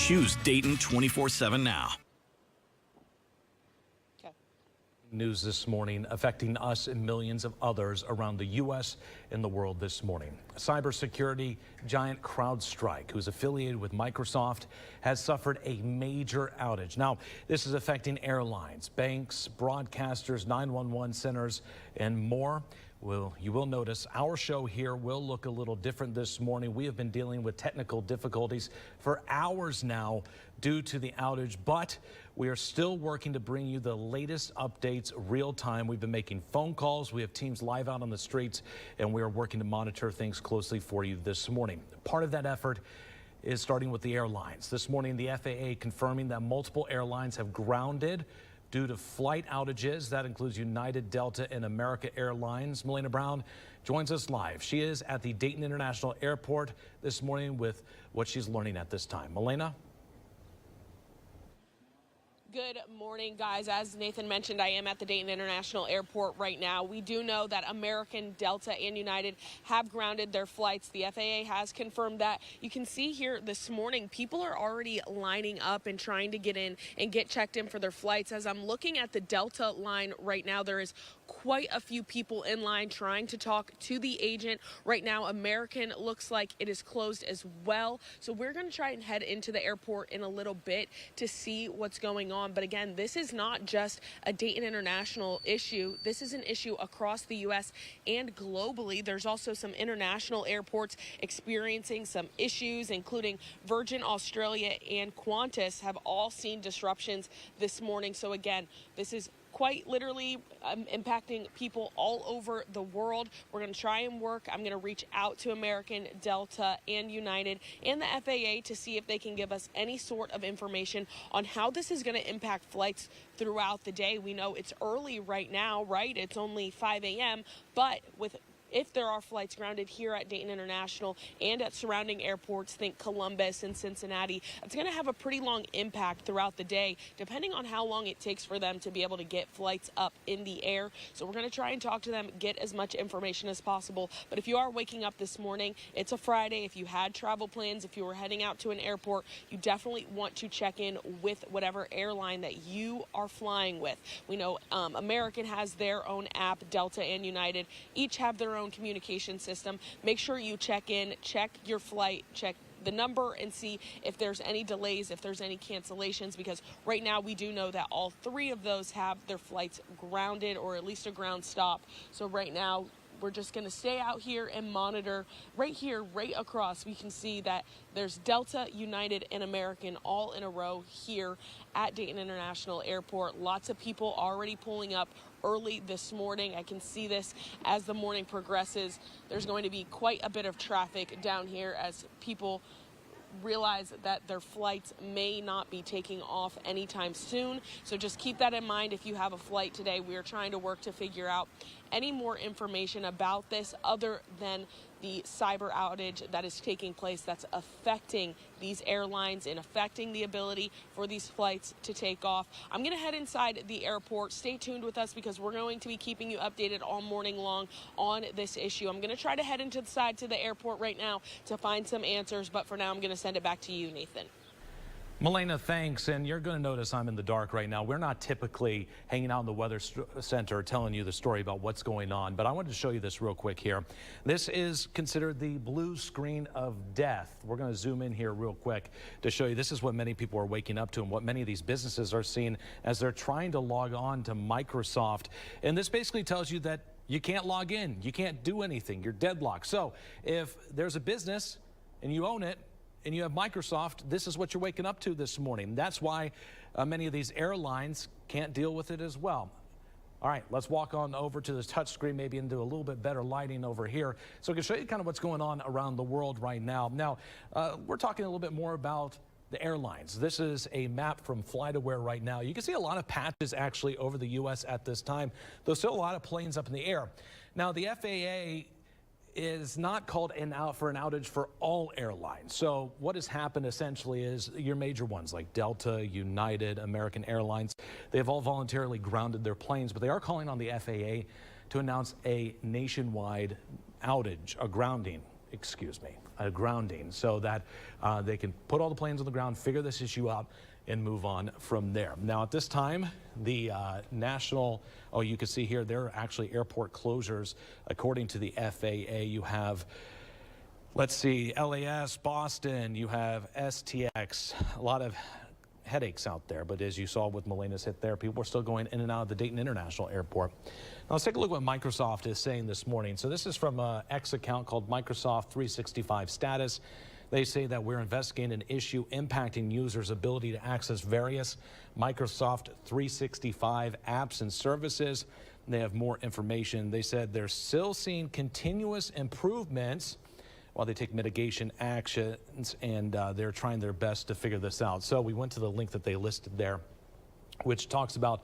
Choose Dayton 24/7 now. News this morning affecting us and millions of others around the U.S. and the world this morning. Cybersecurity giant CrowdStrike, who's affiliated with Microsoft, has suffered a major outage. Now, this is affecting airlines, banks, broadcasters, 911 centers, and more. You will notice our show here will look a little different this morning. We have been dealing with technical difficulties for hours now due to the outage, but we are still working to bring you the latest updates real time. We've been making phone calls. We have teams live out on the streets, and we are working to monitor things closely for you this morning. Part of that effort is starting with the airlines. This morning, the FAA confirming that multiple airlines have grounded due to flight outages. That includes United, Delta, and American Airlines. Melena Brown joins us live. She is at the Dayton International Airport this morning with what she's learning at this time. Melena? Good morning, guys. As Nathan mentioned, I am at the Dayton International Airport right now. We do know that American, Delta, and United have grounded their flights. The FAA has confirmed that. You can see here this morning, people are already lining up and trying to get in and get checked in for their flights. As I'm looking at the Delta line right now, there is quite a few people in line trying to talk to the agent. Right now, American looks like it is closed as well. So we're going to try and head into the airport in a little bit to see what's going on. But again, this is not just a Dayton International issue. This is an issue across the U.S. and globally. There's also some international airports experiencing some issues, including Virgin Australia and Qantas have all seen disruptions this morning. So again, this is quite literally impacting people all over the world. We're going to try and work. I'm going to reach out to American, Delta, and United and the FAA to see if they can give us any sort of information on how this is going to impact flights throughout the day. We know it's early right now, right? It's only 5 a.m., but if there are flights grounded here at Dayton International and at surrounding airports, think Columbus and Cincinnati, it's going to have a pretty long impact throughout the day, depending on how long it takes for them to be able to get flights up in the air. So we're going to try and talk to them, get as much information as possible. But if you are waking up this morning, it's a Friday. If you had travel plans, if you were heading out to an airport, you definitely want to check in with whatever airline that you are flying with. We know American has their own app, Delta and United each have their own communication system. Make sure you check in, check your flight, check the number, and see if there's any delays, if there's any cancellations, because right now we do know that all three of those have their flights grounded or at least a ground stop. So right now we're just going to stay out here and monitor. Right here, right across, we can see that there's Delta, United, and American all in a row here at Dayton International Airport. Lots of people already pulling up early this morning. I can see this as the morning progresses. There's going to be quite a bit of traffic down here as people realize that their flights may not be taking off anytime soon. So just keep that in mind if you have a flight today. We are trying to work to figure out any more information about this other than the cyber outage that is taking place that's affecting these airlines and affecting the ability for these flights to take off. I'm going to head inside the airport. Stay tuned with us because we're going to be keeping you updated all morning long on this issue. I'm going to try to head into the side to the airport right now to find some answers, but for now I'm going to send it back to you, Nathan. Melena, thanks. And you're going to notice I'm in the dark right now. We're not typically hanging out in the weather center telling you the story about what's going on, but I wanted to show you this real quick here. This is considered the blue screen of death. We're going to zoom in here real quick to show you this is what many people are waking up to and what many of these businesses are seeing as they're trying to log on to Microsoft. And this basically tells you that you can't log in. You can't do anything. You're deadlocked. So if there's a business and you own it, and you have Microsoft, this is what you're waking up to this morning. That's why many of these airlines can't deal with it as well. All right, let's walk on over to this touch screen, maybe into a little bit better lighting over here, so I can show you kind of what's going on around the world right now. Now, we're talking a little bit more about the airlines. This is a map from FlightAware right now. You can see a lot of patches actually over the U.S. at this time. There's still a lot of planes up in the air. Now, the FAA is not called out for an outage for all airlines. So what has happened essentially is your major ones like Delta, United, American Airlines, they've all voluntarily grounded their planes, but they are calling on the FAA to announce a nationwide outage, a grounding. grounding so that they can put all the planes on the ground, figure this issue out, and move on from there. Now, at this time, the you can see here, there are actually airport closures. According to the FAA, you have, let's see, LAS, Boston, you have STX, a lot of headaches out there. But as you saw with Melena's hit there, people are still going in and out of the Dayton International Airport. Now let's take a look at what Microsoft is saying this morning. So this is from an X account called Microsoft 365 Status. They say that we're investigating an issue impacting users' ability to access various Microsoft 365 apps and services. They have more information. They said they're still seeing continuous improvements while they take mitigation actions, and they're trying their best to figure this out. So we went to the link that they listed there, which talks about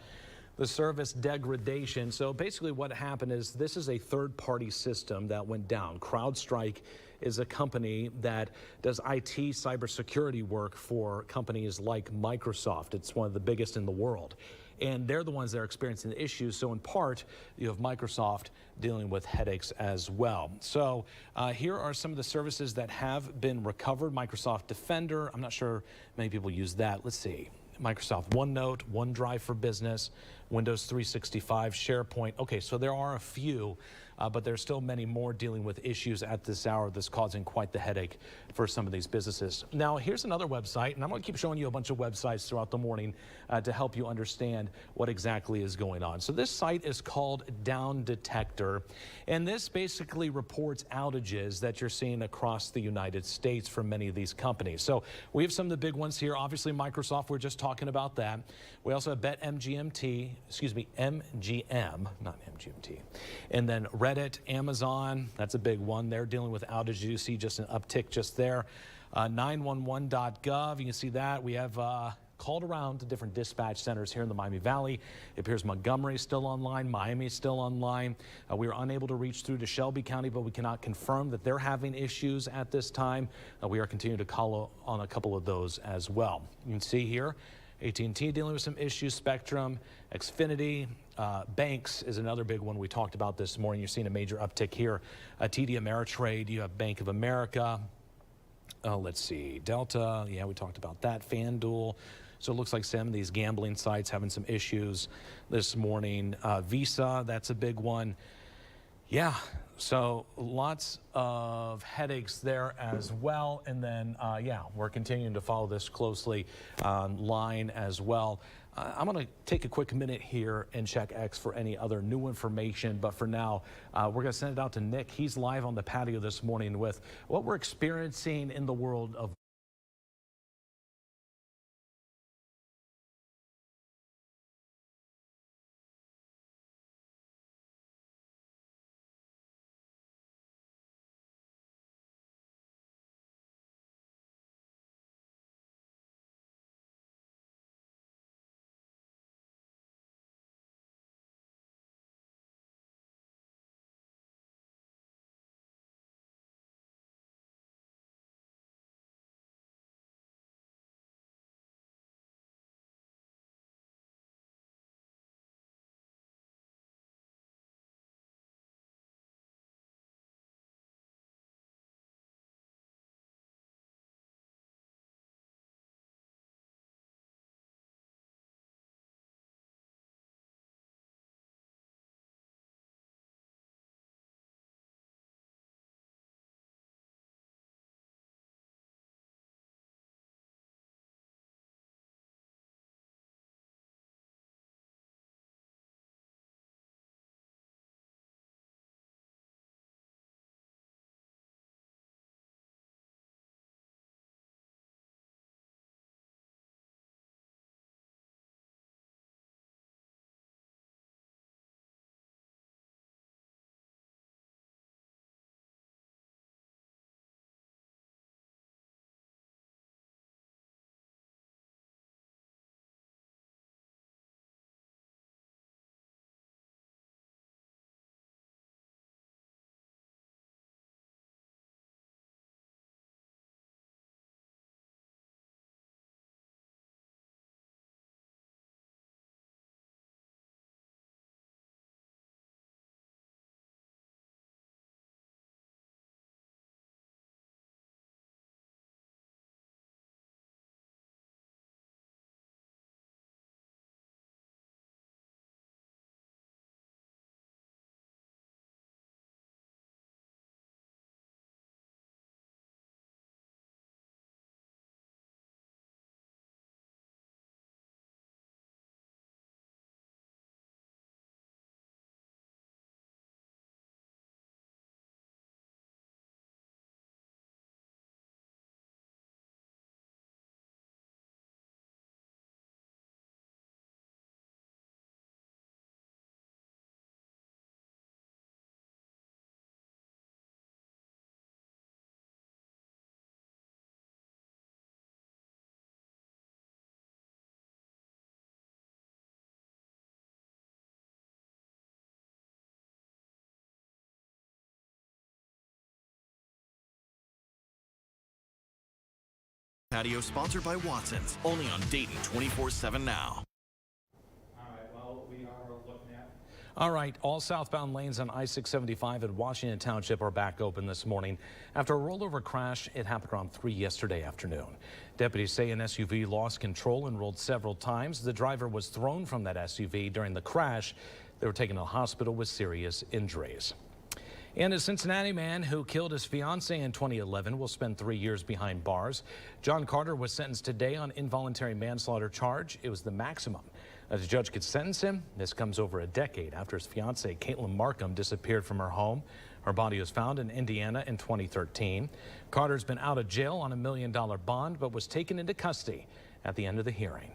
the service degradation. So basically what happened is this is a third-party system that went down. CrowdStrike is a company that does IT cybersecurity work for companies like Microsoft. It's one of the biggest in the world. And they're the ones that are experiencing the issues. So in part, you have Microsoft dealing with headaches as well. So here are some of the services that have been recovered. Microsoft Defender, I'm not sure many people use that. Let's see. Microsoft OneNote, OneDrive for Business, Windows 365, SharePoint. Okay, so there are a few, but there's still many more dealing with issues at this hour that's causing quite the headache for some of these businesses. Now, here's another website, and I'm going to keep showing you a bunch of websites throughout the morning to help you understand what exactly is going on. So this site is called Down Detector, and this basically reports outages that you're seeing across the United States for many of these companies. So we have some of the big ones here. Obviously, Microsoft, we're just talking about that. We also have MGM, not MGMT. And then Reddit, Amazon, that's a big one. They're dealing with outages. You see just an uptick just there. 911.gov, you can see that. We have called around to different dispatch centers here in the Miami Valley. It appears Montgomery is still online, Miami is still online. We are unable to reach through to Shelby County, but we cannot confirm that they're having issues at this time. We are continuing to call on a couple of those as well. You can see here, AT&T dealing with some issues, Spectrum, Xfinity, banks is another big one we talked about this morning. You're seeing a major uptick here. TD Ameritrade, you have Bank of America. Let's see, Delta, yeah, we talked about that. FanDuel. So it looks like some of these gambling sites having some issues this morning. Visa, that's a big one. Yeah, so lots of headaches there as well. And then, yeah, we're continuing to follow this closely online as well. I'm going to take a quick minute here and check X for any other new information. But for now, we're going to send it out to Nick. He's live on the patio this morning with what we're experiencing in the world of Patio, sponsored by Watson's, only on Dayton 24/7 now. All right, all southbound lanes on I-675 at Washington Township are back open this morning after a rollover crash. It happened around 3 yesterday afternoon. Deputies say an SUV lost control and rolled several times. The driver was thrown from that SUV during the crash. They were taken to the hospital with serious injuries. And a Cincinnati man who killed his fiancée in 2011 will spend 3 years behind bars. John Carter was sentenced today on involuntary manslaughter charge. It was the maximum that the judge could sentence him. This comes over a decade after his fiancée, Caitlin Markham, disappeared from her home. Her body was found in Indiana in 2013. Carter's been out of jail on $1 million bond, but was taken into custody at the end of the hearing.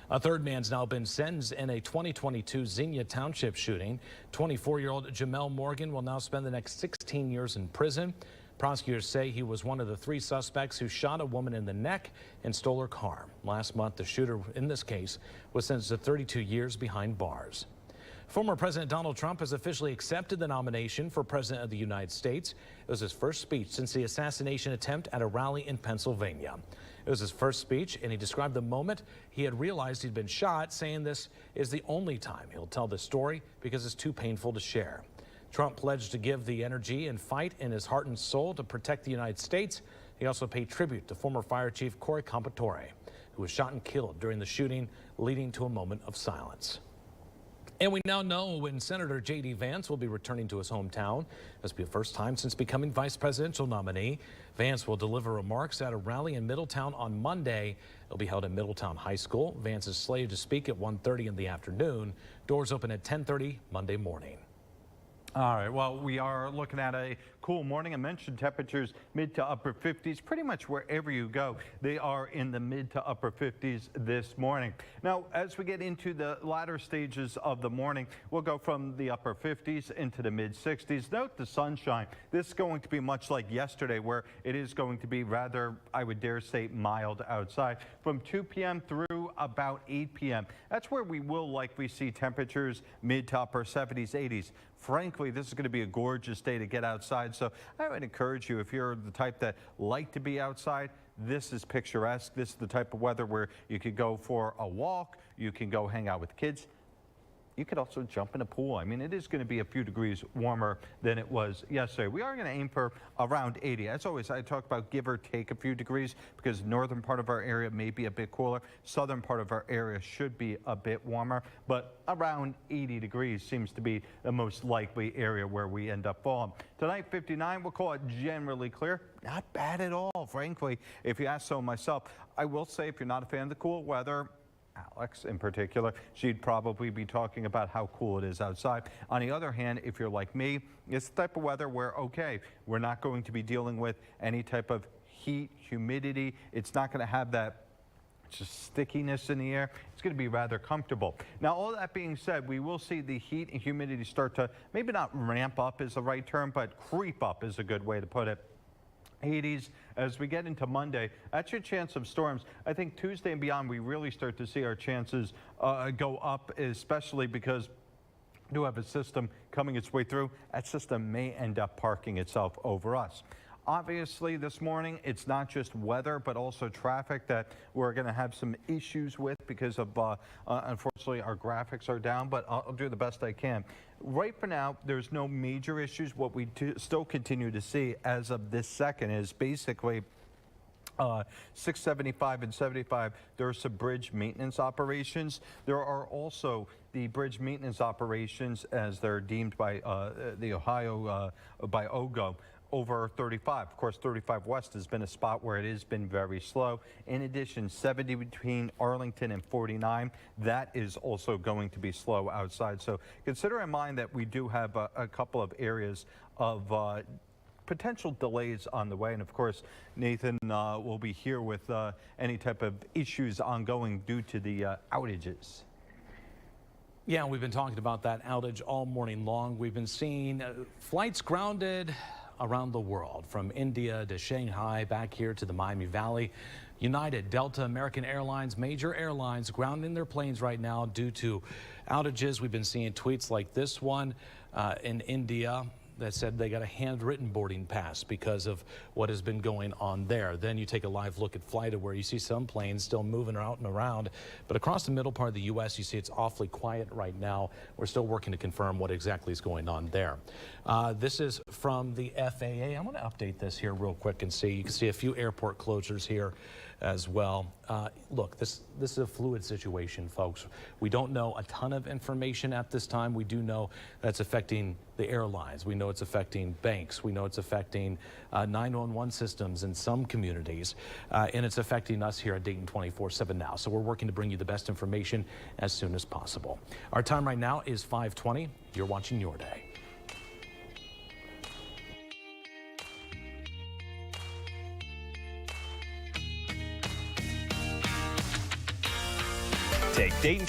A third man's now been sentenced in a 2022 Xenia Township shooting. 24-year-old Jamel Morgan will now spend the next 16 years in prison. Prosecutors say he was one of the 3 suspects who shot a woman in the neck and stole her car. Last month, the shooter in this case was sentenced to 32 years behind bars. Former President Donald Trump has officially accepted the nomination for President of the United States. It was his first speech since the assassination attempt at a rally in Pennsylvania. It was his first speech, and he described the moment he had realized he'd been shot, saying this is the only time he'll tell this story because it's too painful to share. Trump pledged to give the energy and fight in his heart and soul to protect the United States. He also paid tribute to former Fire Chief Corey Compatore, who was shot and killed during the shooting, leading to a moment of silence. And we now know when Senator J.D. Vance will be returning to his hometown. This will be the first time since becoming vice presidential nominee. Vance will deliver remarks at a rally in Middletown on Monday. It'll be held at Middletown High School. Vance is slated to speak at 1:30 in the afternoon. Doors open at 10:30 Monday morning. All right, well, we are looking at a cool morning. I mentioned temperatures mid to upper 50s. Pretty much wherever you go, they are in the mid to upper 50s this morning. Now, as we get into the latter stages of the morning, we'll go from the upper 50s into the mid 60s. Note the sunshine. This is going to be much like yesterday, where it is going to be rather, I would dare say, mild outside from 2 p.m. through about 8 p.m. That's where we will likely see temperatures mid to upper 70s, 80s. Frankly, this is going to be a gorgeous day to get outside, so I would encourage you, if you're the type that like to be outside, this is picturesque. This is the type of weather where you could go for a walk, you can go hang out with kids. You could also jump in a pool. I mean, it is going to be a few degrees warmer than it was yesterday. We are going to aim for around 80. As always, I talk about give or take a few degrees because northern part of our area may be a bit cooler. Southern part of our area should be a bit warmer, but around 80 degrees seems to be the most likely area where we end up falling. Tonight, 59, we'll call it generally clear. Not bad at all, frankly, if you ask so myself. I will say, if you're not a fan of the cool weather, Alex in particular, she'd probably be talking about how cool it is outside. On the other hand, if you're like me, it's the type of weather where, okay, we're not going to be dealing with any type of heat, humidity. It's not going to have that just stickiness in the air. It's going to be rather comfortable. Now, all that being said, we will see the heat and humidity start to, maybe not ramp up is the right term, but creep up is a good way to put it. 80s as we get into Monday. That's your chance of storms. I think Tuesday and beyond, we really start to see our chances go up, especially because we do have a system coming its way through. That system may end up parking itself over us. Obviously, this morning, it's not just weather, but also traffic that we're going to have some issues with because of, unfortunately, our graphics are down, but I'll do the best I can. Right for now, there's no major issues. What we still continue to see as of this second is basically 675 and 75, there are some bridge maintenance operations. There are also the bridge maintenance operations as they're deemed by the Ohio, by OGO. Over 35. Of course, 35 West has been a spot where it has been very slow. In addition, 70 between Arlington and 49, that is also going to be slow outside. So consider in mind that we do have a couple of areas of potential delays on the way. And of course, Nathan will be here with any type of issues ongoing due to the outages. Yeah, we've been talking about that outage all morning long. We've been seeing flights grounded around the world, from India to Shanghai, back here to the Miami Valley. United, Delta, American Airlines, major airlines grounding their planes right now due to outages. We've been seeing tweets like this one in India. that said they got a handwritten boarding pass because of what has been going on there. Then you take a live look at FlightAware where you see some planes still moving out and around, but across the middle part of the U.S. you see it's awfully quiet right now. We're still working to confirm what exactly is going on there. This is from the FAA. I'm going to update this here real quick and see. You can see a few airport closures here as well. Look, this is a fluid situation, folks. We don't know a ton of information at this time. We do know that's affecting the airlines. We know it's affecting banks. We know it's affecting 911 systems in some communities, and it's affecting us here at Dayton 24/7 now. So we're working to bring you the best information as soon as possible. Our time right now is 5:20. You're watching Your Day. Take Dayton.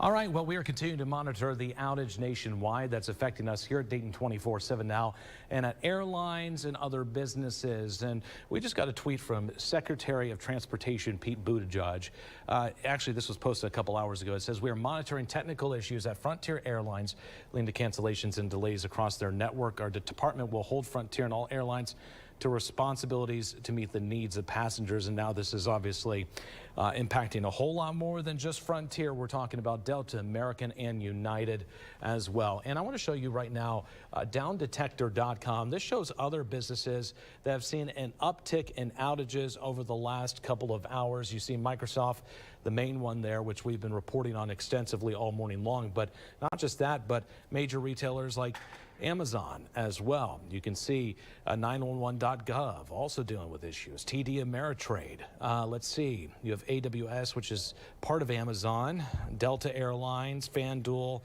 All right, well, we are continuing to monitor the outage nationwide that's affecting us here at Dayton 24/7 now and at airlines and other businesses. And we just got a tweet from Secretary of Transportation Pete Buttigieg. Actually, this was posted a couple hours ago. It says, we are monitoring technical issues at Frontier Airlines leading to cancellations and delays across their network. Our department will hold Frontier and all airlines to responsibilities to meet the needs of passengers. And now this is obviously impacting a whole lot more than just Frontier. We're talking about Delta, American, and United as well. And I want to show you right now downdetector.com. This shows other businesses that have seen an uptick in outages over the last couple of hours. You see Microsoft, the main one there, which we've been reporting on extensively all morning long. But not just that, but major retailers like Amazon as well. You can see 911.gov also dealing with issues. TD Ameritrade. Let's see. You have AWS, which is part of Amazon, Delta Airlines, FanDuel.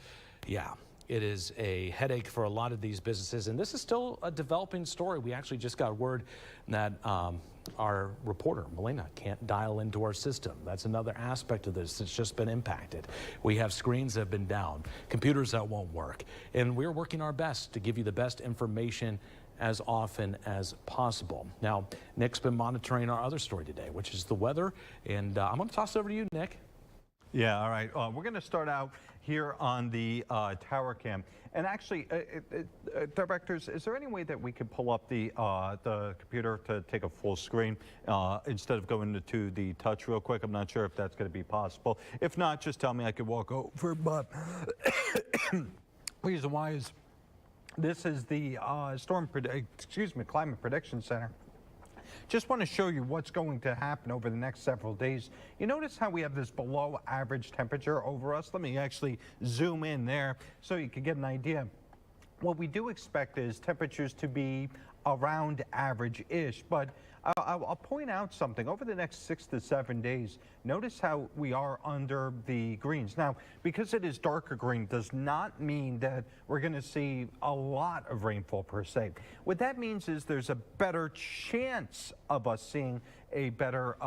Yeah. It is a headache for a lot of these businesses, and this is still a developing story. We actually just got word that our reporter, Melena, can't dial into our system. That's another aspect of this that's just been impacted. We have screens that have been down, computers that won't work, and we're working our best to give you the best information as often as possible. Now, Nick's been monitoring our other story today, which is the weather, and I'm going to toss it over to you, Nick. Yeah, all right. We're going to start out here on the tower cam. And actually, directors, is there any way that we could pull up the computer to take a full screen instead of going to the touch real quick? I'm not sure if that's going to be possible. If not, just tell me, I could walk over. But reason why is this is the Climate Prediction Center. Just want to show you what's going to happen over the next several days. You notice how we have this below average temperature over us? Let me actually zoom in there so you can get an idea. What we do expect is temperatures to be around average-ish, but I'll point out something. Over the next 6 to 7 days, notice how we are under the greens. Now, because it is darker green does not mean that we're going to see a lot of rainfall per se. What that means is there's a better chance of us seeing a better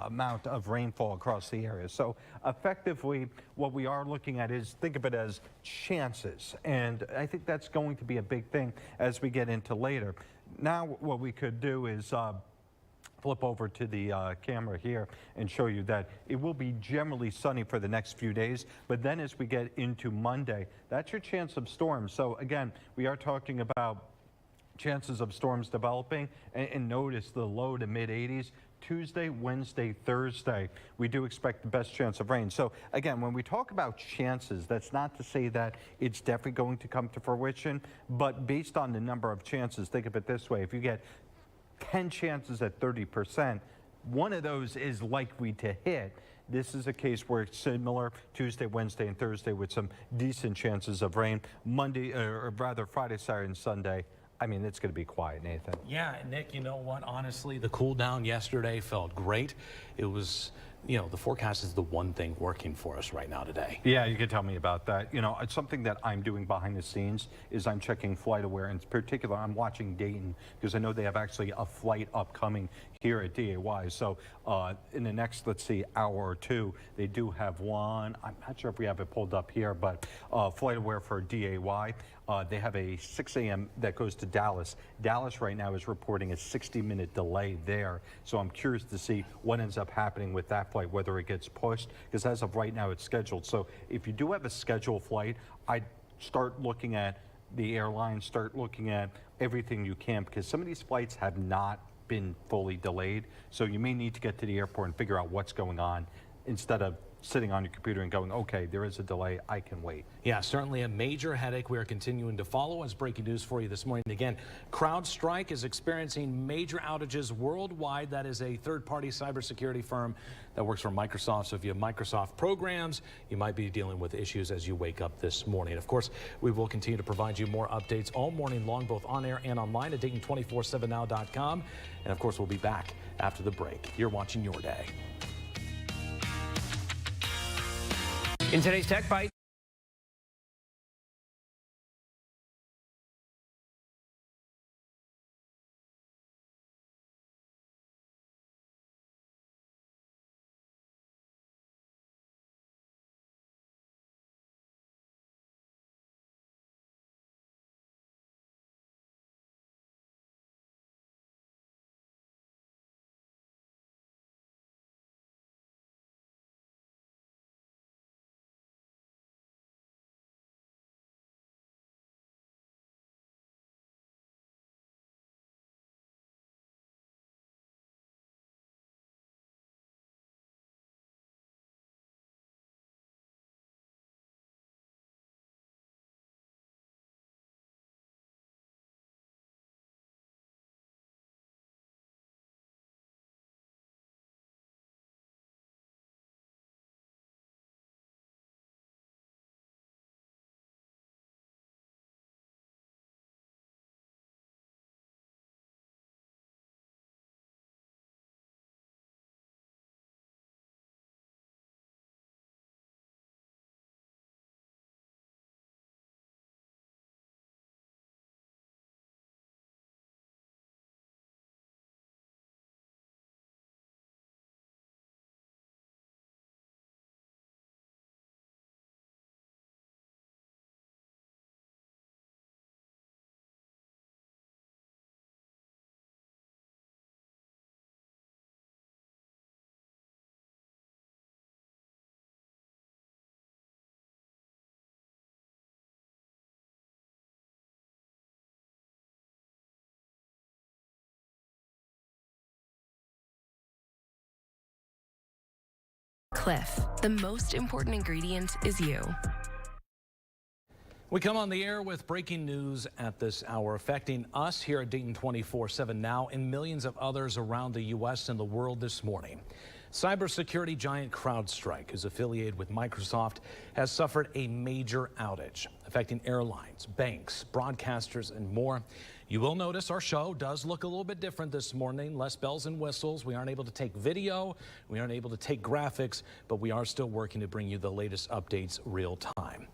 amount of rainfall across the area. So effectively, what we are looking at is, think of it as chances. And I think that's going to be a big thing as we get into later. Now, what we could do is flip over to the camera here and show you that it will be generally sunny for the next few days. But then as we get into Monday, that's your chance of storms. So again, we are talking about chances of storms developing, and notice the low to mid 80s. Tuesday, Wednesday, Thursday, we do expect the best chance of rain. So again, when we talk about chances, that's not to say that it's definitely going to come to fruition, but based on the number of chances, think of it this way. If you get 10 chances at 30%, one of those is likely to hit. This is a case where it's similar Tuesday, Wednesday, and Thursday with some decent chances of rain. Monday, or rather Friday, Saturday, and Sunday, I mean, it's going to be quiet, Nathan. Yeah, Nick, you know what? Honestly, the cool down yesterday felt great. It was, you know, the forecast is the one thing working for us right now today. Yeah, you can tell me about that. You know, it's something that I'm doing behind the scenes is I'm checking flight aware. In particular, I'm watching Dayton because I know they have actually a flight upcoming here at DAY. So in the next, let's see, hour or two, they do have one. I'm not sure if we have it pulled up here, but flight aware for DAY. They have a 6 a.m. that goes to Dallas. Dallas right now is reporting a 60-minute delay there. So I'm curious to see what ends up happening with that flight, whether it gets pushed, because as of right now, it's scheduled. So if you do have a scheduled flight, I'd start looking at the airlines, start looking at everything you can, because some of these flights have not been fully delayed. So you may need to get to the airport and figure out what's going on instead of sitting on your computer and going, okay, there is a delay, I can wait. Yeah, certainly a major headache we are continuing to follow. As breaking news for you this morning. Again, CrowdStrike is experiencing major outages worldwide. That is a third-party cybersecurity firm that works for Microsoft. So if you have Microsoft programs, you might be dealing with issues as you wake up this morning. Of course, we will continue to provide you more updates all morning long, both on air and online at Dayton247now.com. And of course, we'll be back after the break. You're watching Your Day. In today's Tech Bite. Cliff, the most important ingredient is you. We come on the air with breaking news at this hour affecting us here at Dayton 24/7 now and millions of others around the U.S. and the world this morning. Cybersecurity giant CrowdStrike, who's affiliated with Microsoft, has suffered a major outage affecting airlines, banks, broadcasters, and more. You will notice our show does look a little bit different this morning. Less bells and whistles. We aren't able to take video. We aren't able to take graphics, but we are still working to bring you the latest updates real time.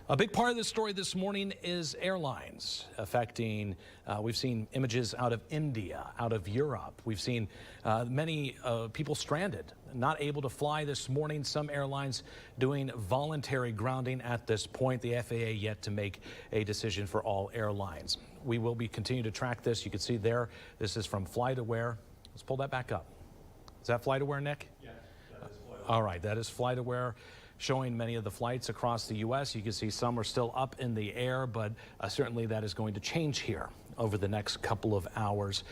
A big part of this story this morning is airlines affecting, we've seen images out of India, out of Europe. We've seen many people stranded, not able to fly this morning. Some airlines doing voluntary grounding at this point. The FAA yet to make a decision for all airlines. We will be continuing to track this. You can see there, this is from FlightAware. Let's pull that back up. Is that FlightAware, Nick? Yes, that is FlightAware. All right, that is FlightAware, showing many of the flights across the U.S. You can see some are still up in the air, but certainly that is going to change here over the next couple of hours.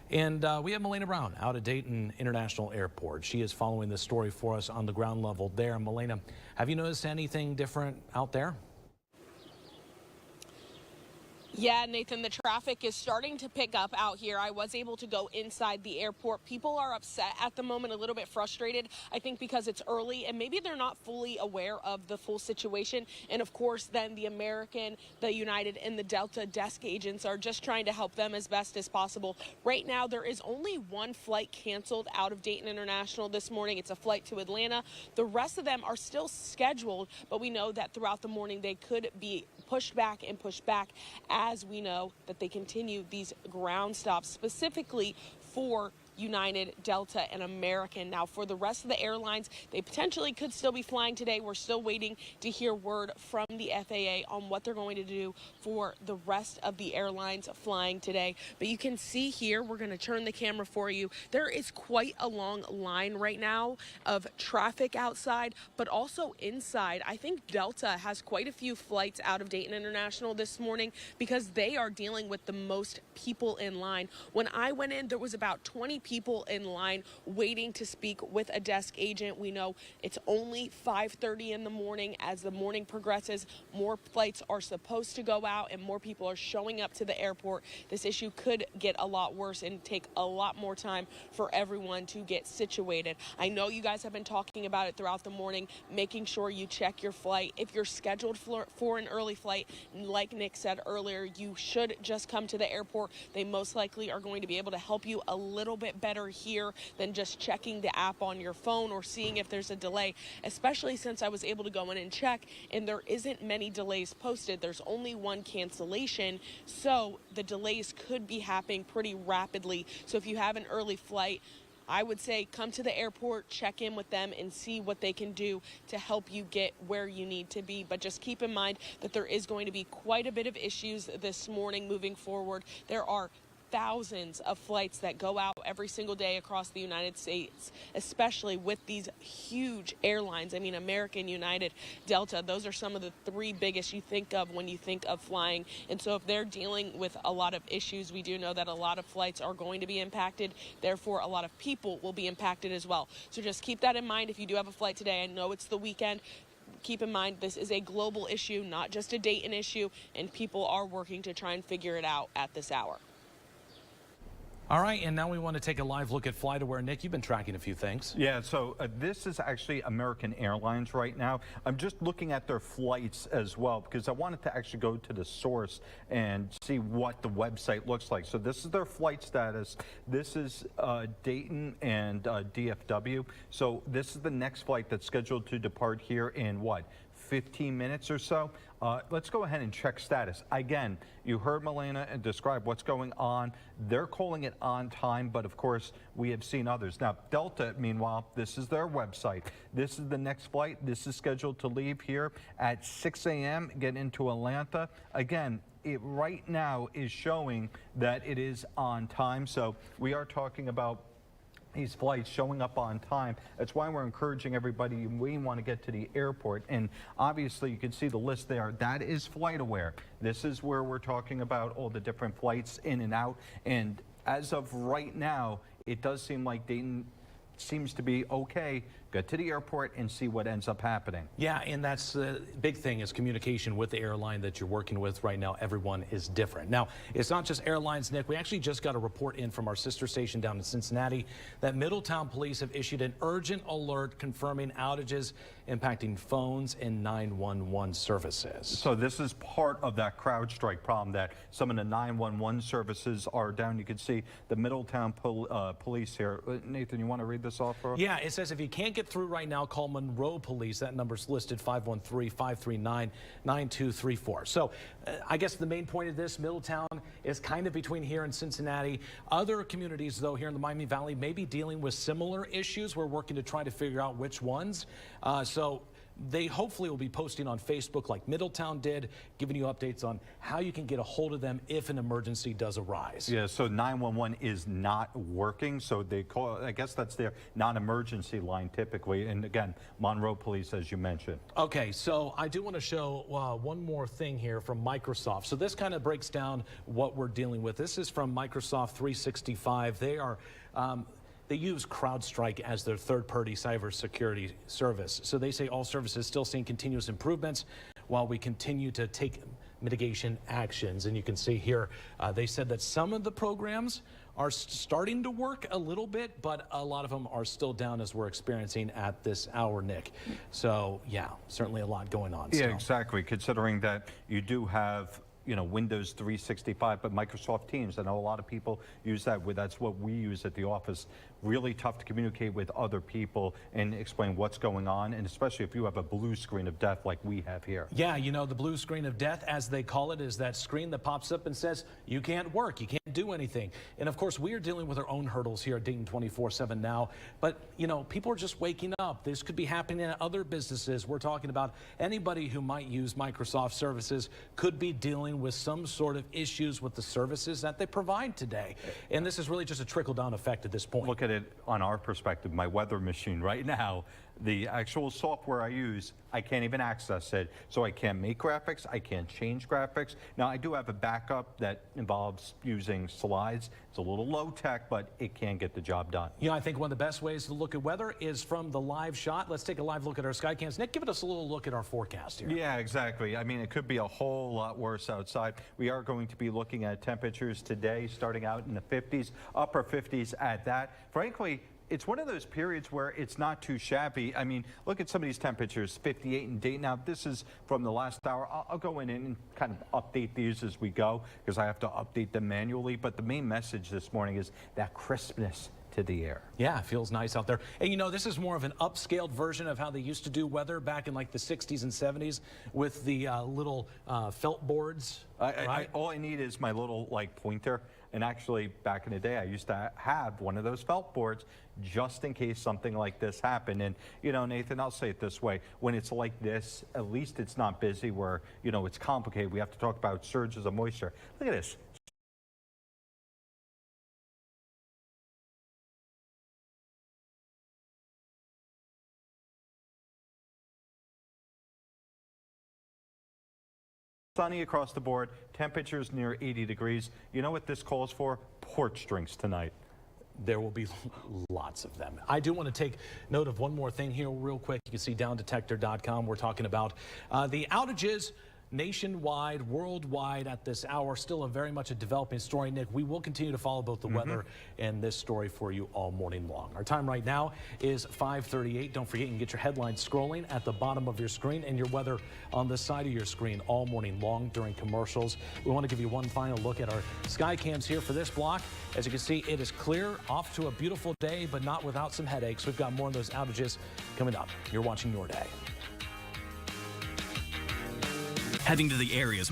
And we have Melena Brown out at Dayton International Airport. She is following this story for us on the ground level there. Melena, have you noticed anything different out there? Yeah, Nathan, the traffic is starting to pick up out here. I was able to go inside the airport. People are upset at the moment, a little bit frustrated, I think because it's early and maybe they're not fully aware of the full situation. And of course, then the American, the United, and the Delta desk agents are just trying to help them as best as possible. Right now, there is only one flight canceled out of Dayton International this morning. It's a flight to Atlanta. The rest of them are still scheduled, but we know that throughout the morning they could be pushed back and pushed back, as we know that they continue these ground stops specifically for United, Delta, and American. Now, for the rest of the airlines, they potentially could still be flying today. We're still waiting to hear word from the FAA on what they're going to do for the rest of the airlines flying today. But you can see here, we're going to turn the camera for you. There is quite a long line right now of traffic outside, but also inside. I think Delta has quite a few flights out of Dayton International this morning because they are dealing with the most people in line. When I went in, there was about 20 people in line waiting to speak with a desk agent. We know it's only 5:30 in the morning. As the morning progresses, more flights are supposed to go out and more people are showing up to the airport. This issue could get a lot worse and take a lot more time for everyone to get situated. I know you guys have been talking about it throughout the morning, making sure you check your flight. If you're scheduled for an early flight, like Nick said earlier, you should just come to the airport. They most likely are going to be able to help you a little bit better here than just checking the app on your phone or seeing if there's a delay, especially since I was able to go in and check and there isn't many delays posted. There's only one cancellation, so the delays could be happening pretty rapidly. So if you have an early flight, I would say come to the airport, check in with them, and see what they can do to help you get where you need to be. But just keep in mind that there is going to be quite a bit of issues this morning moving forward. There are thousands of flights that go out every single day across the United States, especially with these huge airlines. I mean, American, United, Delta, those are some of the three biggest you think of when you think of flying. And so if they're dealing with a lot of issues, we do know that a lot of flights are going to be impacted. Therefore, a lot of people will be impacted as well. So just keep that in mind if you do have a flight today. I know it's the weekend. Keep in mind, this is a global issue, not just a Dayton issue, and people are working to try and figure it out at this hour. All right, and now we want to take a live look at FlightAware. Nick, you've been tracking a few things. Yeah, so this is actually American Airlines right now. I'm just looking at their flights as well because I wanted to actually go to the source and see what the website looks like. So this is their flight status. This is Dayton and DFW. So this is the next flight that's scheduled to depart here in what, 15 minutes or so. Let's go ahead and check status. Again, you heard Melena describe what's going on. They're calling it on time, but of course, we have seen others. Now, Delta, meanwhile, this is their website. This is the next flight. This is scheduled to leave here at 6 a.m., get into Atlanta. Again, it right now is showing that it is on time. So we are talking about these flights showing up on time. That's why we're encouraging everybody. We want to get to the airport, and obviously you can see the list there. That is FlightAware. This is where we're talking about all the different flights in and out, and as of right now, it does seem like Dayton seems to be okay get to the airport and see what ends up happening. Yeah, and that's the big thing is communication with the airline that you're working with right now. Everyone is different. Now, it's not just airlines, Nick. We actually just got a report in from our sister station down in Cincinnati that Middletown police have issued an urgent alert confirming outages impacting phones and 911 services. So this is part of that CrowdStrike problem that some of the 911 services are down. You can see the Middletown police here. Nathan, you want to read this off for us? Yeah, it says if you can't get through right now, call Monroe Police. That number's listed 513-539-9234. So I guess the main point of this, Middletown is kind of between here and Cincinnati. Other communities, though, here in the Miami Valley may be dealing with similar issues. We're working to try to figure out which ones. So they hopefully will be posting on Facebook like Middletown did, giving you updates on how you can get a hold of them if an emergency does arise. Yeah, so 911 is not working, so they call, I guess that's their non-emergency line typically. And again, Monroe Police, as you mentioned. Okay, so I do want to show one more thing here from Microsoft. So this kind of breaks down what we're dealing with. This is from Microsoft 365. They use CrowdStrike as their third-party cybersecurity service. So they say all services still seeing continuous improvements while we continue to take mitigation actions. And you can see here, they said that some of the programs are starting to work a little bit, but a lot of them are still down as we're experiencing at this hour, Nick. So yeah, certainly a lot going on. Yeah, exactly. Considering that you do have Windows 365, but Microsoft Teams. I know a lot of people use that. That's what we use at the office. Really tough to communicate with other people and explain what's going on, and especially if you have a blue screen of death like we have here. Yeah, the blue screen of death, as they call it, is that screen that pops up and says, you can't work, you can't do anything. And of course, we are dealing with our own hurdles here at Dayton 24/7 now. But, people are just waking up. This could be happening at other businesses. We're talking about anybody who might use Microsoft services could be dealing with some sort of issues with the services that they provide today. And this is really just a trickle-down effect at this point. Look at it on our perspective. My weather machine right now, the actual software I use, I can't even access it. So I can't make graphics, I can't change graphics. Now I do have a backup that involves using slides. It's a little low tech, but it can get the job done. I think one of the best ways to look at weather is from the live shot. Let's take a live look at our sky cams. Nick, give us a little look at our forecast here. Yeah, exactly. I mean, it could be a whole lot worse outside. We are going to be looking at temperatures today starting out in the 50s, upper 50s at that. Frankly, it's one of those periods where it's not too shabby. I mean, look at some of these temperatures, 58 in Dayton. Now, this is from the last hour. I'll go in and kind of update these as we go because I have to update them manually. But the main message this morning is that crispness to the air. Yeah, it feels nice out there. And this is more of an upscaled version of how they used to do weather back in like the 60s and 70s with the little felt boards. All I need is my little pointer. And actually, back in the day, I used to have one of those felt boards just in case something like this happened. And, Nathan, I'll say it this way. When it's like this, at least it's not busy where, it's complicated. We have to talk about surges of moisture. Look at this. Sunny across the board, temperatures near 80 degrees. You know what this calls for? Porch drinks tonight. There will be lots of them. I do want to take note of one more thing here real quick. You can see downdetector.com. We're talking about the outages nationwide, worldwide at this hour. Still very much a developing story, Nick. We will continue to follow both the weather and this story for you all morning long. Our time right now is 5:38. Don't forget, you can get your headlines scrolling at the bottom of your screen and your weather on the side of your screen all morning long during commercials. We want to give you one final look at our sky cams here for this block. As you can see, it is clear, off to a beautiful day, but not without some headaches. We've got more of those outages coming up. You're watching Your Day. Heading to the area's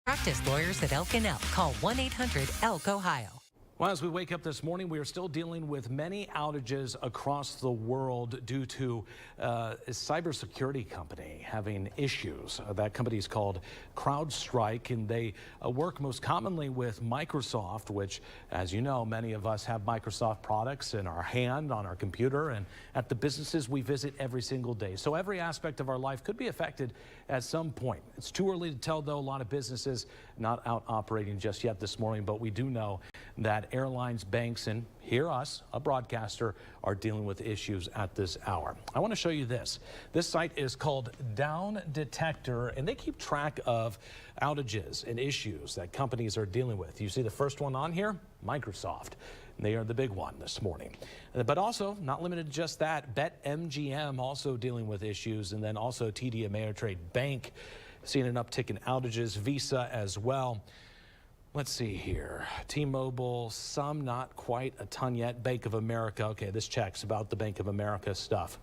Practice lawyers at Elk & Elk. Call 1-800-ELK-OHIO. Well, as we wake up this morning, we are still dealing with many outages across the world due to a cybersecurity company having issues. That company is called CrowdStrike, and they work most commonly with Microsoft, which, as you know, many of us have Microsoft products in our hand, on our computer, and at the businesses we visit every single day. So every aspect of our life could be affected at some point. It's too early to tell, though. A lot of businesses not out operating just yet this morning, but we do know that airlines, banks, and here us, a broadcaster, are dealing with issues at this hour. I want to show you this. This site is called Down Detector, and they keep track of outages and issues that companies are dealing with. You see the first one on here? Microsoft. They are the big one this morning. But also, not limited to just that, BetMGM also dealing with issues, and then also TD Ameritrade Bank seeing an uptick in outages, Visa as well. Let's see here. T-Mobile, some not quite a ton yet. Bank of America, okay, this checks about the Bank of America stuff.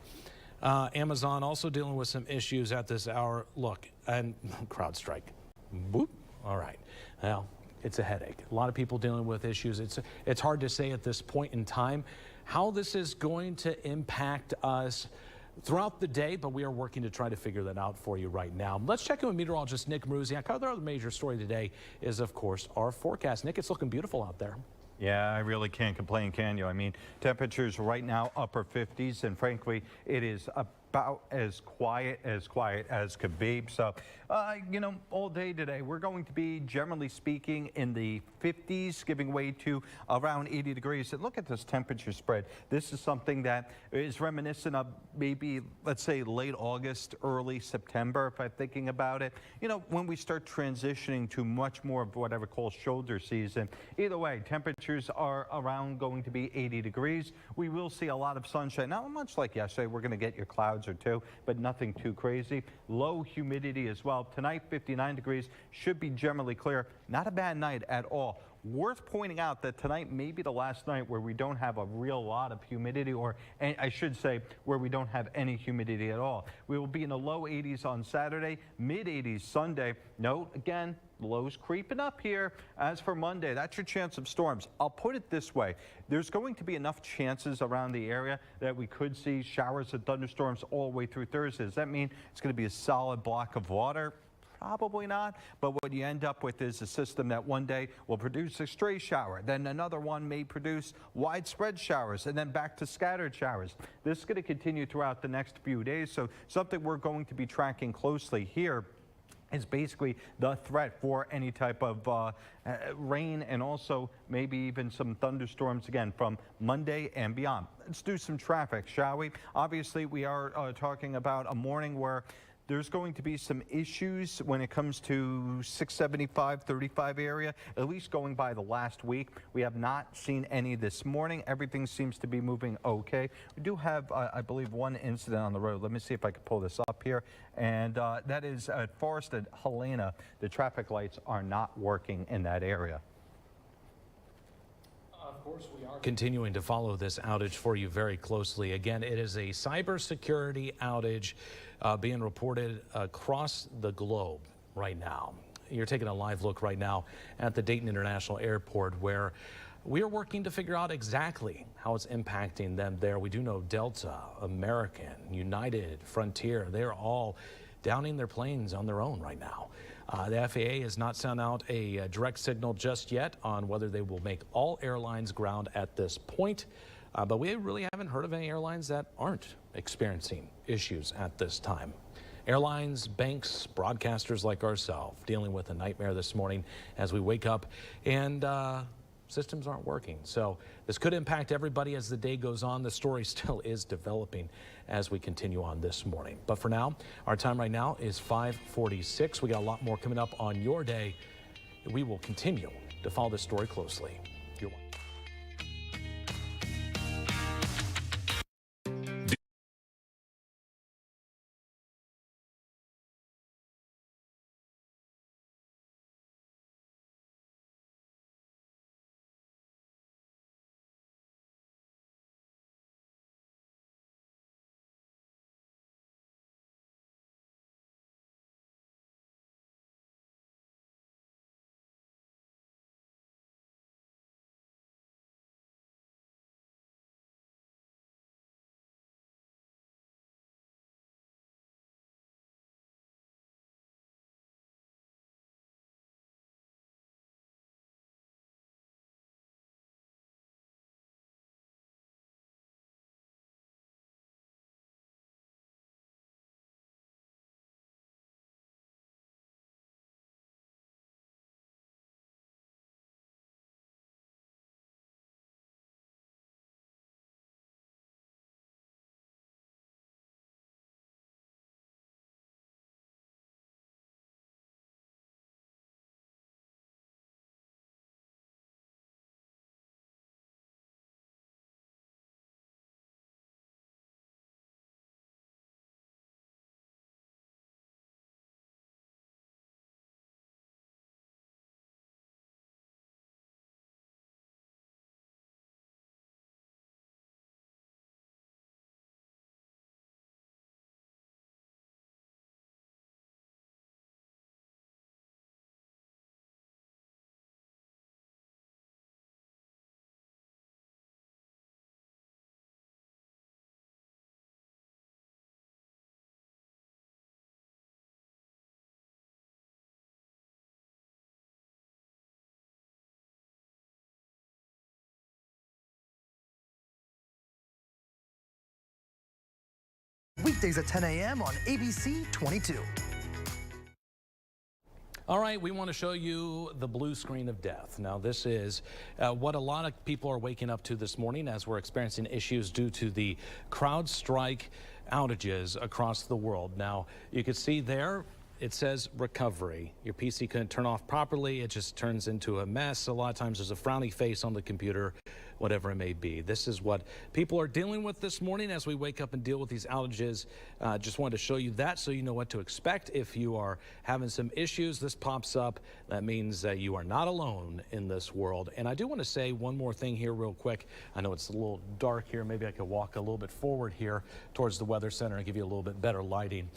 Amazon also dealing with some issues at this hour. Look, and CrowdStrike. Boop. All right. Well, it's a headache. A lot of people dealing with issues. It's hard to say at this point in time how this is going to impact us throughout the day, but we are working to try to figure that out for you right now. Let's check in with meteorologist Nick Maruziak. Our other major story today is, of course, our forecast. Nick, it's looking beautiful out there. Yeah, I really can't complain, can you? I mean, temperatures right now upper 50s, and frankly, it is about as quiet as could be. So, you know, all day today, we're going to be, generally speaking, in the 50s, giving way to around 80 degrees. And look at this temperature spread. This is something that is reminiscent of maybe, let's say, late August, early September, if I'm thinking about it. You know, when we start transitioning to much more of what I would call shoulder season. Either way, temperatures are around going to be 80 degrees. We will see a lot of sunshine. Not much like yesterday. We're going to get your clouds or two, but nothing too crazy. Low humidity as well. Tonight, 59 degrees, should be generally clear. Not a bad night at all. Worth pointing out that tonight may be the last night where we don't have a real lot of humidity, or I should say where we don't have any humidity at all. We will be in the low 80s on Saturday, mid 80s Sunday. Note again, lows creeping up here. As for Monday, that's your chance of storms. I'll put it this way. There's going to be enough chances around the area that we could see showers and thunderstorms all the way through Thursday. Does that mean it's going to be a solid block of water? Probably not, but what you end up with is a system that one day will produce a stray shower, then another one may produce widespread showers, and then back to scattered showers. This is going to continue throughout the next few days, so something we're going to be tracking closely here is basically the threat for any type of rain, and also maybe even some thunderstorms again from Monday and beyond. Let's do some traffic, shall we? Obviously, we are talking about a morning where there's going to be some issues when it comes to 675, 35 area, at least going by the last week. We have not seen any this morning. Everything seems to be moving okay. We do have, I believe, one incident on the road. Let me see if I can pull this up here. And that is at Forest and Helena. The traffic lights are not working in that area. Of course, we are continuing to follow this outage for you very closely. Again, it is a cybersecurity outage being reported across the globe right now. You're taking a live look right now at the Dayton International Airport, where we are working to figure out exactly how it's impacting them there. We do know Delta, American, United, Frontier, they're all downing their planes on their own right now. The FAA has not sent out a direct signal just yet on whether they will make all airlines ground at this point. But we really haven't heard of any airlines that aren't experiencing issues at this time. Airlines, banks, broadcasters like ourselves dealing with a nightmare this morning as we wake up and systems aren't working. So this could impact everybody as the day goes on. The story still is developing as we continue on this morning. But for now, our time right now is 5:46. We got a lot more coming up on your day. We will continue to follow this story closely. You're welcome. Weekdays at 10 a.m. on ABC 22. All right, we want to show you the blue screen of death. Now, this is what a lot of people are waking up to this morning as we're experiencing issues due to the CrowdStrike outages across the world. Now, you can see there, it says recovery. Your PC couldn't turn off properly. It just turns into a mess. A lot of times there's a frowny face on the computer, whatever it may be. This is what people are dealing with this morning as we wake up and deal with these outages. Just wanted to show you that so you know what to expect. If you are having some issues, this pops up. That means that you are not alone in this world. And I do want to say one more thing here real quick. I know it's a little dark here. Maybe I could walk a little bit forward here towards the Weather Center and give you a little bit better lighting.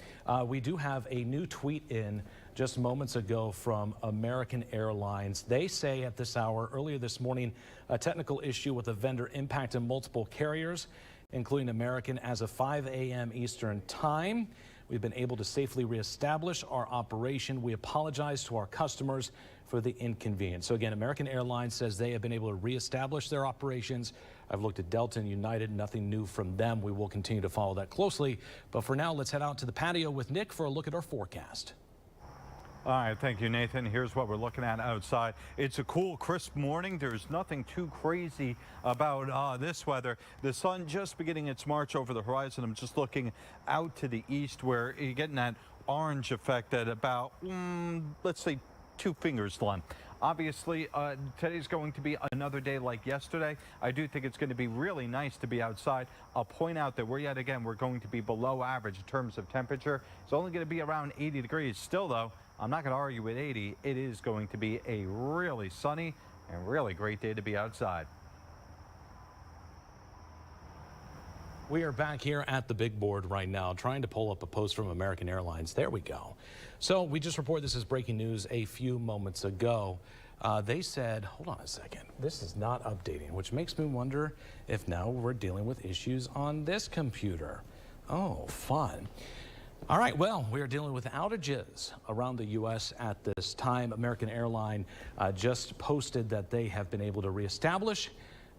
We do have a new tweet in just moments ago from American Airlines. They say at this hour, earlier this morning, a technical issue with a vendor impacted multiple carriers, including American, as of 5 a.m. Eastern time. We've been able to safely reestablish our operation. We apologize to our customers for the inconvenience. So again, American Airlines says they have been able to reestablish their operations. I've looked at Delta and United, nothing new from them. We will continue to follow that closely. But for now, let's head out to the patio with Nick for a look at our forecast. All right, thank you, Nathan. Here's what we're looking at outside. It's a cool, crisp morning. There's nothing too crazy about this weather. The sun just beginning its march over the horizon. I'm just looking out to the east where you're getting that orange effect at about, let's say, 2 fingers long. Obviously, today's going to be another day like yesterday. I do think it's going to be really nice to be outside. I'll point out that we're going to be below average in terms of temperature. It's only going to be around 80 degrees. Still, though, I'm not going to argue with 80. It is going to be a really sunny and really great day to be outside. We are back here at the big board right now trying to pull up a post from American Airlines. There we go. So we just reported this as breaking news a few moments ago. They said, hold on a second, this is not updating, which makes me wonder if now we're dealing with issues on this computer. Oh, fun. All right, well, we are dealing with outages around the U.S. at this time. American Airlines just posted that they have been able to reestablish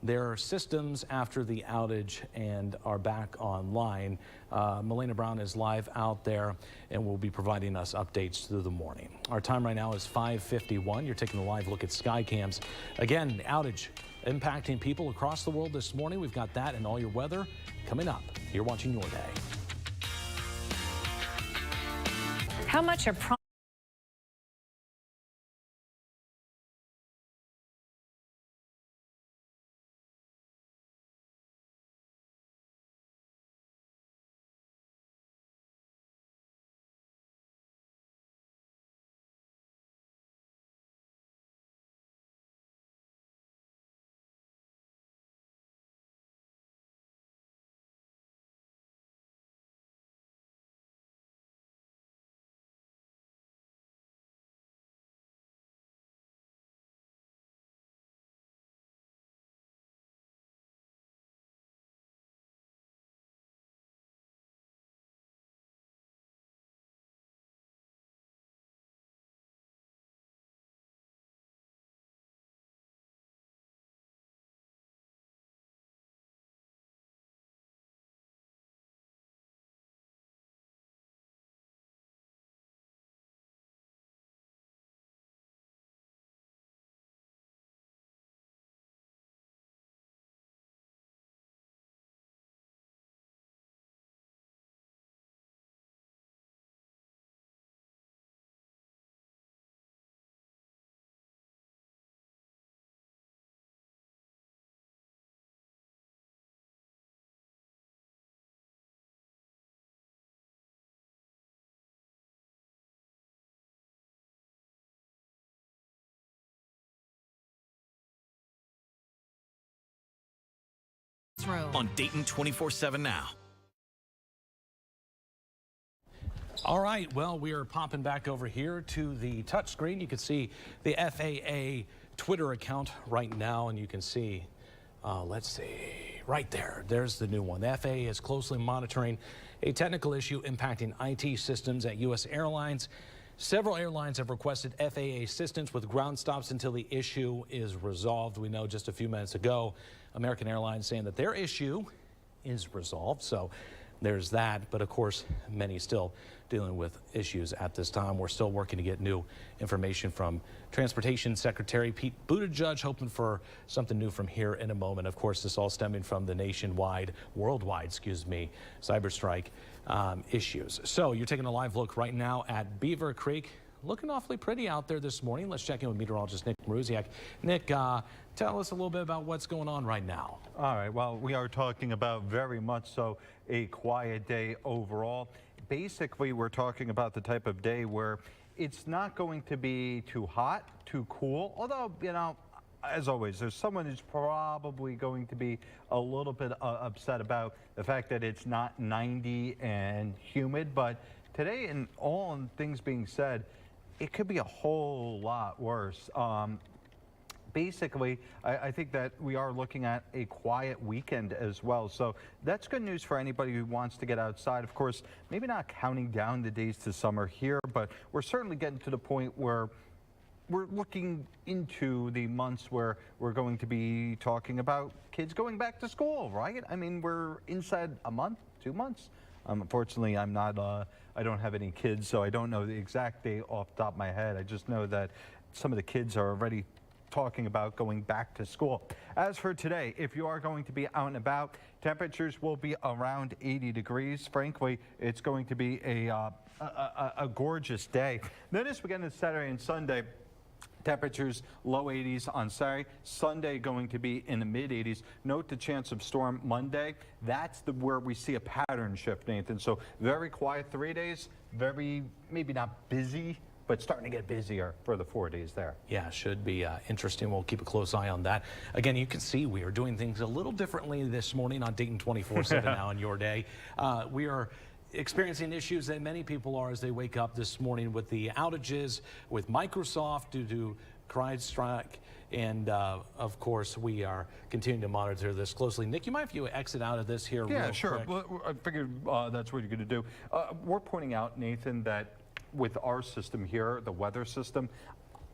their systems after the outage and are back online. Melena Brown is live out there and will be providing us updates through the morning. Our time right now is 5:51. You're taking a live look at sky cams. Again, outage impacting people across the world this morning. We've got that and all your weather coming up. You're watching Your Day. How much are on Dayton 24/7 now. All right, well, we are popping back over here to the touch screen. You can see the FAA Twitter account right now, and you can see, let's see, right there, there's the new one. The FAA is closely monitoring a technical issue impacting IT systems at U.S. airlines. Several airlines have requested FAA assistance with ground stops until the issue is resolved. We know just a few minutes ago, American Airlines saying that their issue is resolved. So there's that. But of course, many still dealing with issues at this time. We're still working to get new information from Transportation Secretary Pete Buttigieg, hoping for something new from here in a moment. Of course, this all stemming from the worldwide, cyber strike issues. So you're taking a live look right now at Beaver Creek. Looking awfully pretty out there this morning. Let's check in with meteorologist Nick Maruziak. Nick, tell us a little bit about what's going on right now. All right, well, we are talking about very much so a quiet day overall. Basically, we're talking about the type of day where it's not going to be too hot, too cool, although, you know, as always, there's someone who's probably going to be a little bit upset about the fact that it's not 90 and humid. But today, in all things being said, it could be a whole lot worse. Basically, I think that we are looking at a quiet weekend as well. So that's good news for anybody who wants to get outside. Of course, maybe not counting down the days to summer here, but we're certainly getting to the point where we're looking into the months where we're going to be talking about kids going back to school, right? I mean, we're inside a month, 2 months. Unfortunately, I'm not, I don't have any kids, so I don't know the exact date off the top of my head. I just know that some of the kids are already talking about going back to school. As for today, if you are going to be out and about, temperatures will be around 80 degrees. Frankly, it's going to be a gorgeous day. Then as we get into Saturday and Sunday, temperatures low 80s on Saturday. Sunday going to be in the mid 80s. Note the chance of storm Monday. That's where we see a pattern shift, Nathan. So very quiet 3 days, very maybe not busy, but starting to get busier for the 4 days there. Yeah, should be interesting. We'll keep a close eye on that. Again, you can see we are doing things a little differently this morning on Dayton 24/7 now in your day. We are experiencing issues that many people are as they wake up this morning with the outages with Microsoft due to CrowdStrike. And of course, we are continuing to monitor this closely. Nick, you mind if you exit out of this here real quick? Yeah, sure. Well, I figured that's what you're going to do. We're pointing out, Nathan, that with our system here, the weather system,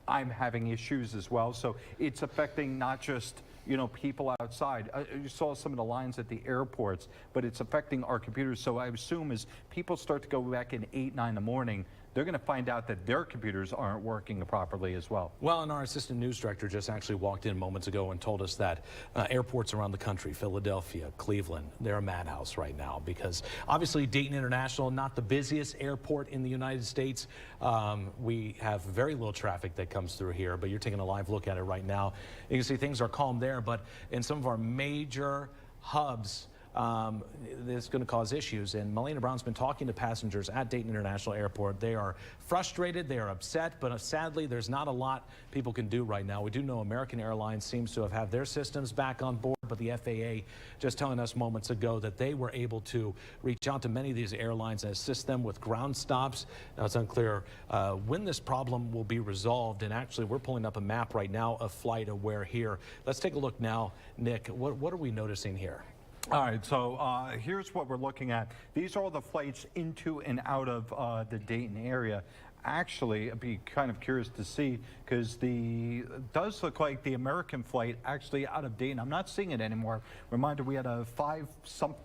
I'm having issues as well. So it's affecting not just, you know, people outside. You saw some of the lines at the airports, but it's affecting our computers. So I assume as people start to go back in 8, 9 in the morning, they're going to find out that their computers aren't working properly as well. Well, and our assistant news director just actually walked in moments ago and told us that airports around the country, Philadelphia, Cleveland, they're a madhouse right now because obviously Dayton International, not the busiest airport in the United States. We have very little traffic that comes through here, but you're taking a live look at it right now. You can see things are calm there, but in some of our major hubs, this is going to cause issues. And Melina Brown's been talking to passengers at Dayton International Airport. They are frustrated, they are upset, but sadly there's not a lot people can do right now. We do know American Airlines seems to have had their systems back on board, but the FAA just telling us moments ago that they were able to reach out to many of these airlines and assist them with ground stops. Now it's unclear when this problem will be resolved, and actually we're pulling up a map right now of Flight Aware here. Let's take a look now. Nick, what are we noticing here? All right, so here's what we're looking at. These are all the flights into and out of the Dayton area. Actually, I'd be kind of curious to see because it does look like the American flight actually out of Dayton. I'm not seeing it anymore. Reminder, we had a I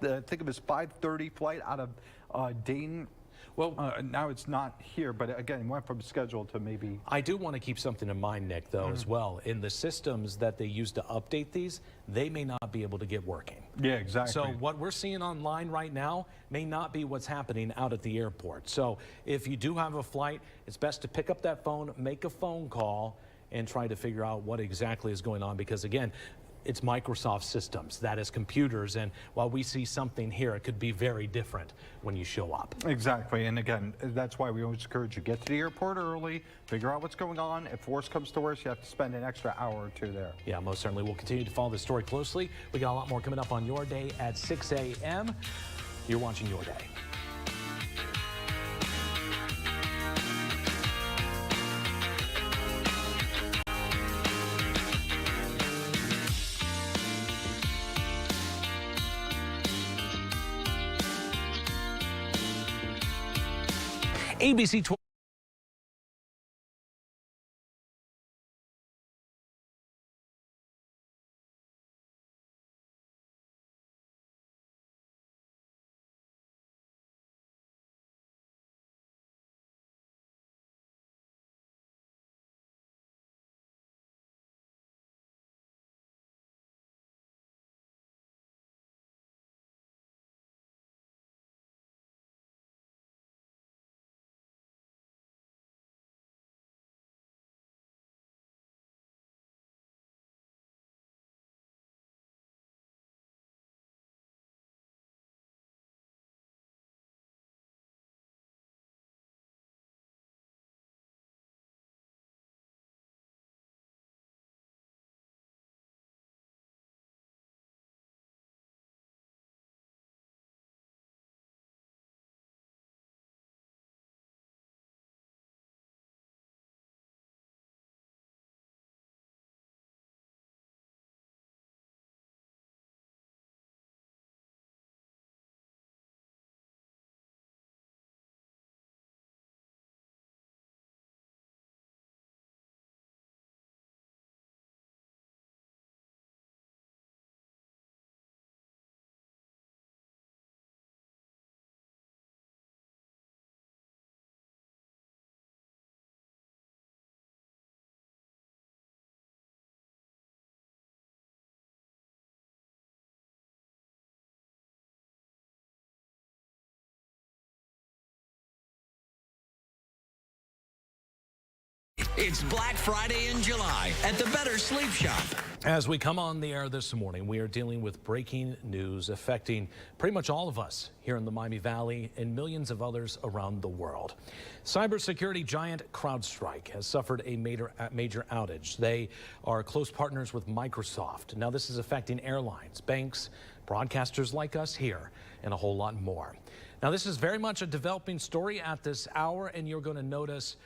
think it was 5:30 flight out of Dayton. Well, now it's not here, but again, it went from schedule to maybe. I do want to keep something in mind, Nick, though, as well. In the systems that they use to update these, they may not be able to get working. Yeah, exactly. So what we're seeing online right now may not be what's happening out at the airport. So if you do have a flight, it's best to pick up that phone, make a phone call, and try to figure out what exactly is going on. Because again, it's Microsoft systems, that is computers, and while we see something here, it could be very different when you show up. Exactly, and again, that's why we always encourage you, get to the airport early, figure out what's going on. If worse comes to worse, you have to spend an extra hour or two there. Yeah, most certainly. We'll continue to follow this story closely. We got a lot more coming up on Your Day at 6 a.m. You're watching Your Day. ABC 12. It's Black Friday in July at the Better Sleep Shop. As we come on the air this morning, we are dealing with breaking news affecting pretty much all of us here in the Miami Valley and millions of others around the world. Cybersecurity giant CrowdStrike has suffered a major outage. They are close partners with Microsoft. Now this is affecting airlines, banks, broadcasters like us here, and a whole lot more. Now this is very much a developing story at this hour, and you're going to notice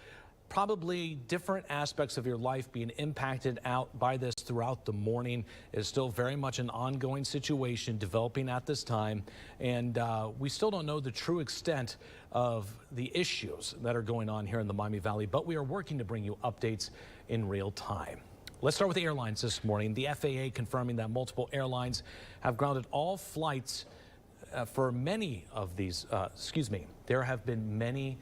probably different aspects of your life being impacted out by this throughout the morning. It's still very much an ongoing situation developing at this time, and we still don't know the true extent of the issues that are going on here in the Miami Valley, but we are working to bring you updates in real time. Let's start with the airlines this morning. The FAA confirming that multiple airlines have grounded all flights for many of these, there have been many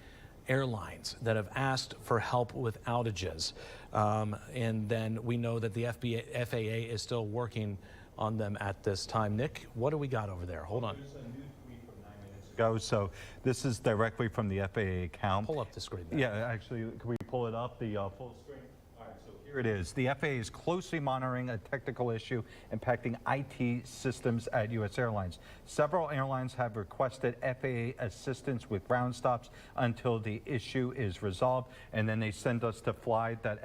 airlines that have asked for help with outages. And then we know that the FAA is still working on them at this time. Nick, what do we got over there? Hold on. There's a new tweet from 9 minutes ago. So this is directly from the FAA account. Pull up the screen there. Yeah, actually, can we pull it up, the full screen? All right, so here it is. The FAA is closely monitoring a technical issue impacting IT systems at U.S. airlines. Several airlines have requested FAA assistance with ground stops until the issue is resolved, and then they send us to fly.faa.gov,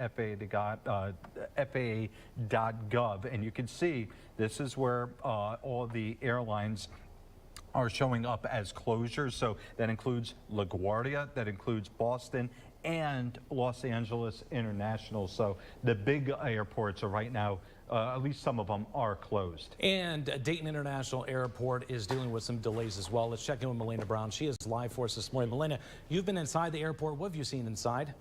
and you can see this is where all the airlines are showing up as closures. So that includes LaGuardia, that includes Boston, and Los Angeles International. So the big airports are right now, at least some of them are closed. And Dayton International Airport is dealing with some delays as well. Let's check in with Melena Brown. She is live for us this morning. Melena, you've been inside the airport. What have you seen inside?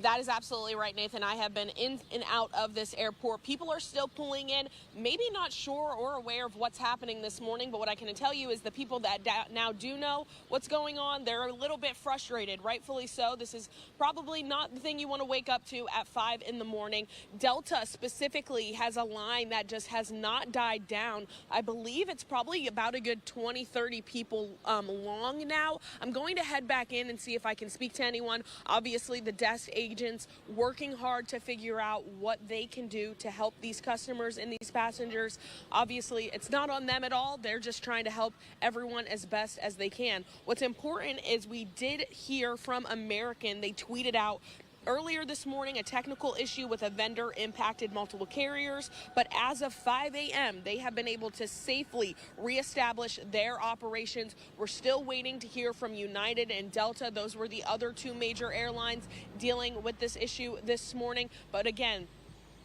That is absolutely right, Nathan. I have been in and out of this airport. People are still pulling in, maybe not sure or aware of what's happening this morning, but what I can tell you is the people that now do know what's going on, they're a little bit frustrated, rightfully so. This is probably not the thing you want to wake up to at 5 in the morning. Delta specifically has a line that just has not died down. I believe it's probably about a good 20, 30 people long now. I'm going to head back in and see if I can speak to anyone. Obviously, the desk agents working hard to figure out what they can do to help these customers and these passengers. Obviously, it's not on them at all. They're just trying to help everyone as best as they can. What's important is we did hear from American. They tweeted out earlier this morning, a technical issue with a vendor impacted multiple carriers, but as of 5 a.m., they have been able to safely reestablish their operations. We're still waiting to hear from United and Delta. Those were the other two major airlines dealing with this issue this morning. But again,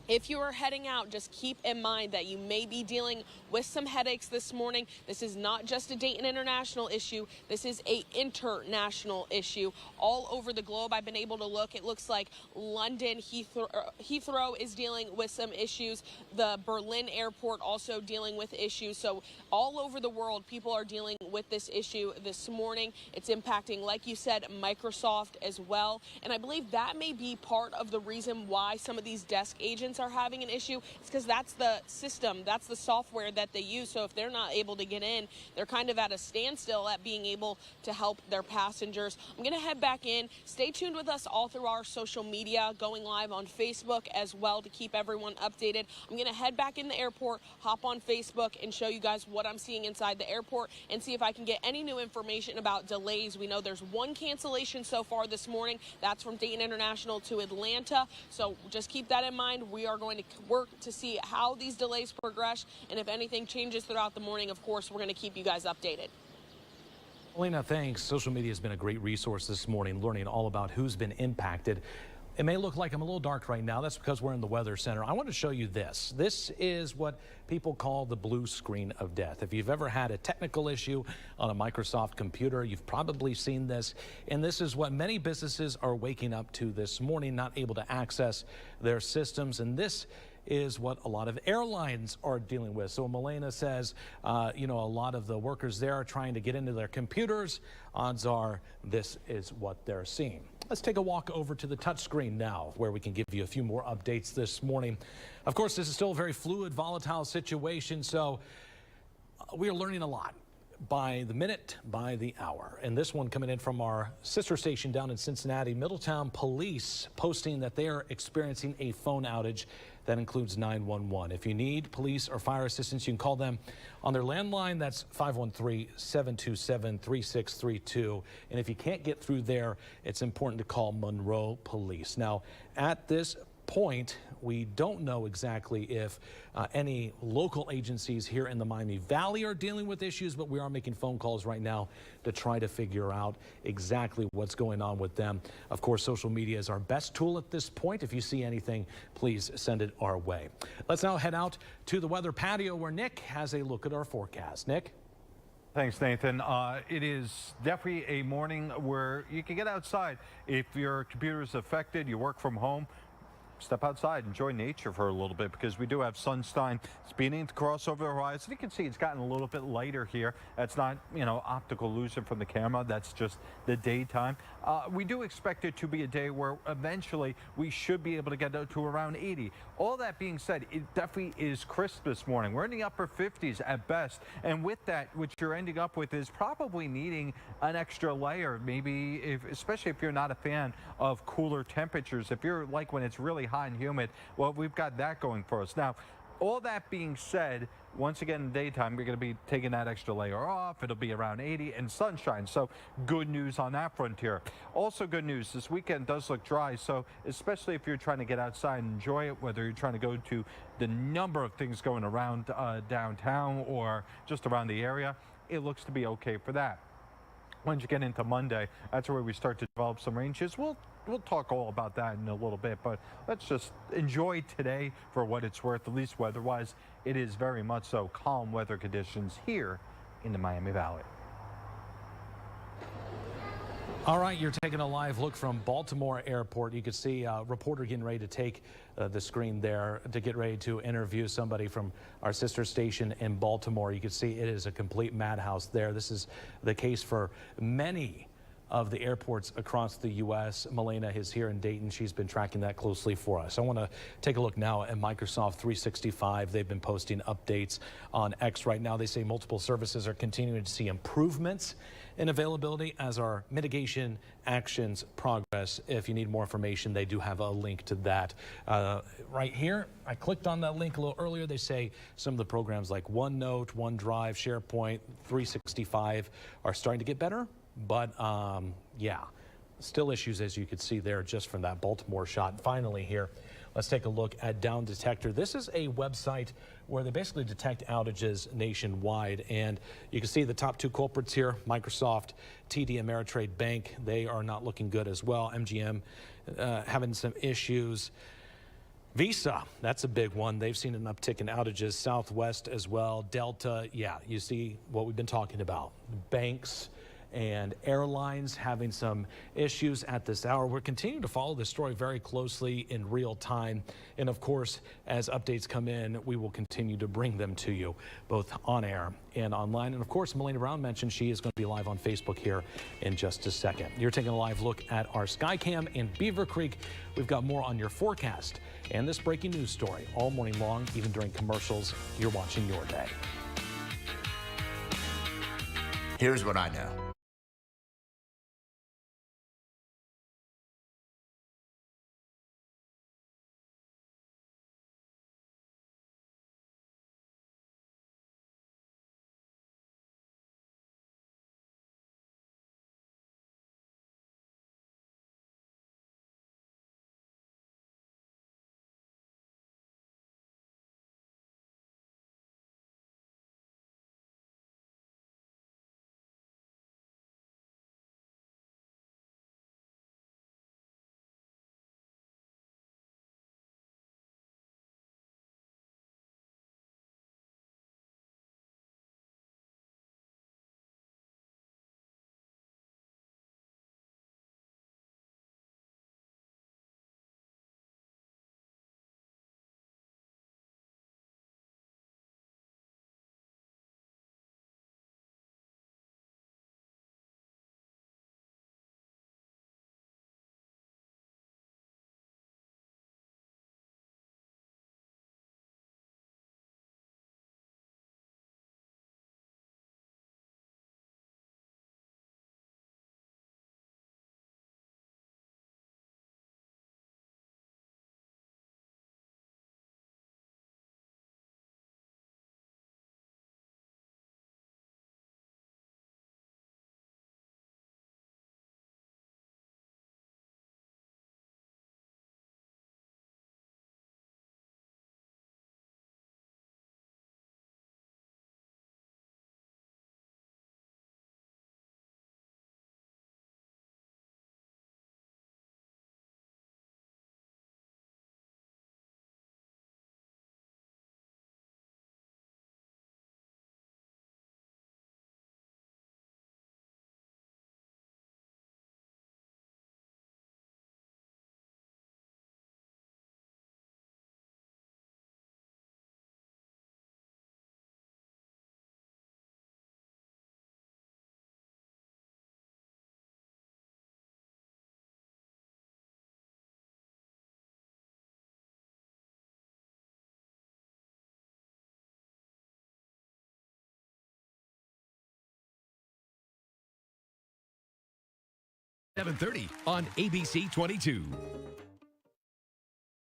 if you are heading out, just keep in mind that you may be dealing with some headaches this morning. This is not just a Dayton International issue. This is an international issue all over the globe. I've been able to look. It looks like London Heathrow is dealing with some issues. The Berlin airport also dealing with issues. So all over the world, people are dealing with this issue this morning. It's impacting, like you said, Microsoft as well. And I believe that may be part of the reason why some of these desk agents are having an issue. It's because that's the system, that's the software that they use. So if they're not able to get in, they're kind of at a standstill at being able to help their passengers. I'm going to head back in. Stay tuned with us all through our social media, going live on Facebook as well to keep everyone updated. I'm going to head back in the airport, hop on Facebook, and show you guys what I'm seeing inside the airport and see if I can get any new information about delays. We know there's one cancellation so far this morning. That's from Dayton International to Atlanta. So just keep that in mind. We are going to work to see how these delays progress, and if anything changes throughout the morning, of course, we're going to keep you guys updated. Melena, thanks. Social media has been a great resource this morning, learning all about who's been impacted. It may look like I'm a little dark right now. That's because we're in the weather center. I want to show you this. This is what people call the blue screen of death. If you've ever had a technical issue on a Microsoft computer, you've probably seen this. And this is what many businesses are waking up to this morning, not able to access their systems. And this is what a lot of airlines are dealing with. So Melena says, you know, a lot of the workers there are trying to get into their computers. Odds are this is what they're seeing. Let's take a walk over to the touchscreen now, where we can give you a few more updates this morning. Of course, this is still a very fluid, volatile situation, so we are learning a lot. by the minute, by the hour. And this one coming in from our sister station down in Cincinnati. Middletown police posting that they are experiencing a phone outage that includes 911. If you need police or fire assistance, you can call them on their landline. That's 513-727-3632. And if you can't get through there, it's important to call Monroe Police. Now, at this point, we don't know exactly if any local agencies here in the Miami Valley are dealing with issues, but we are making phone calls right now to try to figure out exactly what's going on with them. Of course, social media is our best tool at this point. If you see anything, please send it our way. Let's now head out to the weather patio where Nick has a look at our forecast. Nick? Thanks, Nathan. It is definitely a morning where you can get outside. If your computer is affected, you work from home, step outside, enjoy nature for a little bit, because we do have sunshine. It's beginning to cross over the horizon. You can see it's gotten a little bit lighter here. That's not, optical illusion from the camera. That's just the daytime. We do expect it to be a day where eventually we should be able to get up to around 80. All that being said, it definitely is crisp this morning. We're in the upper 50s at best. And with that, what you're ending up with is probably needing an extra layer, maybe, especially if you're not a fan of cooler temperatures. If you're like when it's really hot and humid, well, we've got that going for us. Now, all that being said, once again in the daytime, we're going to be taking that extra layer off. It'll be around 80 and sunshine. So good news on that frontier. Also good news, this weekend does look dry. So especially if you're trying to get outside and enjoy it, whether you're trying to go to the number of things going around downtown or just around the area, it looks to be okay for that. Once you get into Monday, that's where we start to develop some ranges. We'll talk all about that in a little bit, but let's just enjoy today for what it's worth. At least weather-wise, it is very much so calm weather conditions here in the Miami Valley. All right, you're taking a live look from Baltimore Airport. You can see a reporter getting ready to take the screen there to get ready to interview somebody from our sister station in Baltimore. You can see it is a complete madhouse there. This is the case for many of the airports across the U.S. Milena is here in Dayton. She's been tracking that closely for us. I want to take a look now at Microsoft 365. They've been posting updates on X right now. They say multiple services are continuing to see improvements in availability as our mitigation actions progress. If you need more information, they do have a link to that right here. I clicked on that link a little earlier. They say some of the programs like OneNote, OneDrive, SharePoint, 365 are starting to get better. But yeah, still issues, as you could see there just from that Baltimore shot. Finally here, let's take a look at Down Detector. This is a website where they basically detect outages nationwide. And you can see the top two culprits here, Microsoft, TD Ameritrade Bank. They are not looking good as well. MGM having some issues. Visa, that's a big one. They've seen an uptick in outages. Southwest as well. Delta, yeah, you see what we've been talking about. Banks and airlines having some issues at this hour. We're continuing to follow this story very closely in real time. And of course, as updates come in, we will continue to bring them to you, both on air and online. And of course, Melina Brown mentioned she is going to be live on Facebook here in just a second. You're taking a live look at our Skycam in Beaver Creek. We've got more on your forecast and this breaking news story all morning long, even during commercials. You're watching Your Day. Here's what I know. 7:30 on ABC 22.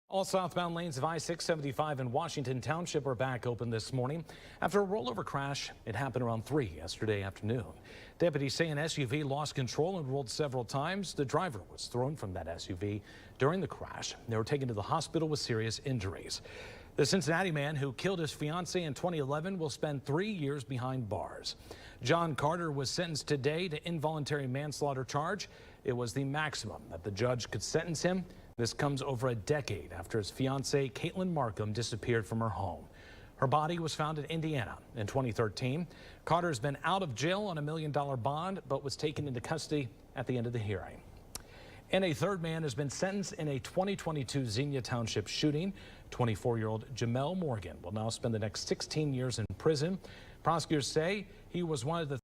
All southbound lanes of I-675 in Washington Township are back open this morning after a rollover crash. It happened around 3 yesterday afternoon. Deputies say an SUV lost control and rolled several times. The driver was thrown from that SUV during the crash. They were taken to the hospital with serious injuries. The Cincinnati man who killed his fiancée in 2011 will spend 3 years behind bars. John Carter was sentenced today to involuntary manslaughter charge. It was the maximum that the judge could sentence him. This comes over a decade after his fiancée, Caitlin Markham, disappeared from her home. Her body was found in Indiana in 2013. Carter's been out of jail on $1 million bond, but was taken into custody at the end of the hearing. And a third man has been sentenced in a 2022 Xenia Township shooting. 24-year-old Jamel Morgan will now spend the next 16 years in prison. Prosecutors say he was one of the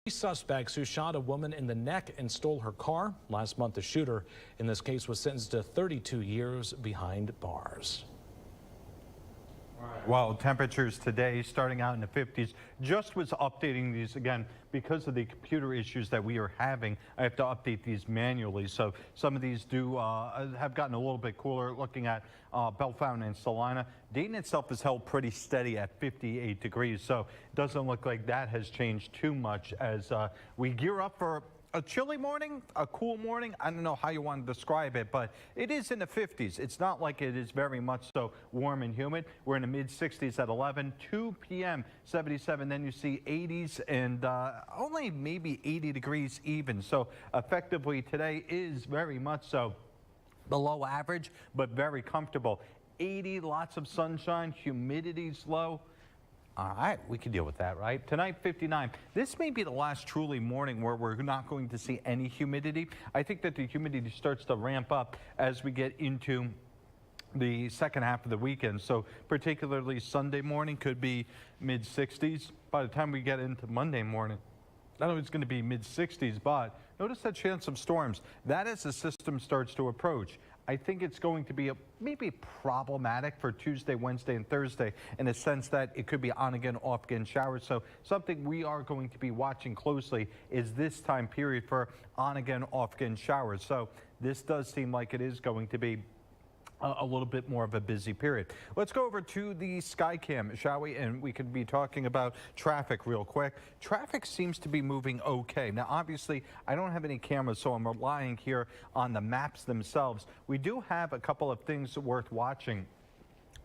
suspects who shot a woman in the neck and stole her car. Last month, the shooter in this case was sentenced to 32 years behind bars. Well, temperatures today starting out in the 50s. Just was updating these again because of the computer issues that we are having. I have to update these manually, so some of these do have gotten a little bit cooler. Looking at Bellefontaine and Salina, Dayton itself is held pretty steady at 58 degrees, so it doesn't look like that has changed too much as we gear up for a chilly morning, a cool morning. I don't know how you want to describe it, but it is in the 50s. It's not like it is very much so warm and humid. We're in the mid 60s at 11, 2 p.m. 77. Then you see 80s and only maybe 80 degrees even. So effectively today is very much so below average, but very comfortable. 80, lots of sunshine, humidity's low. All right, we can deal with that, right? Tonight, 59. This may be the last truly morning where we're not going to see any humidity. I think that the humidity starts to ramp up as we get into the second half of the weekend. So particularly Sunday morning could be mid 60s. By the time we get into Monday morning, not only it's going to be mid 60s, but notice that chance of storms. That as the system starts to approach. I think it's going to be maybe problematic for Tuesday, Wednesday, and Thursday in the sense that it could be on again, off again showers. So something we are going to be watching closely is this time period for on again, off again showers. So this does seem like it is going to be a little bit more of a busy period. Let's go over to the Skycam, shall we? And we could be talking about traffic real quick. Traffic seems to be moving okay. Now, obviously, I don't have any cameras, so I'm relying here on the maps themselves. We do have a couple of things worth watching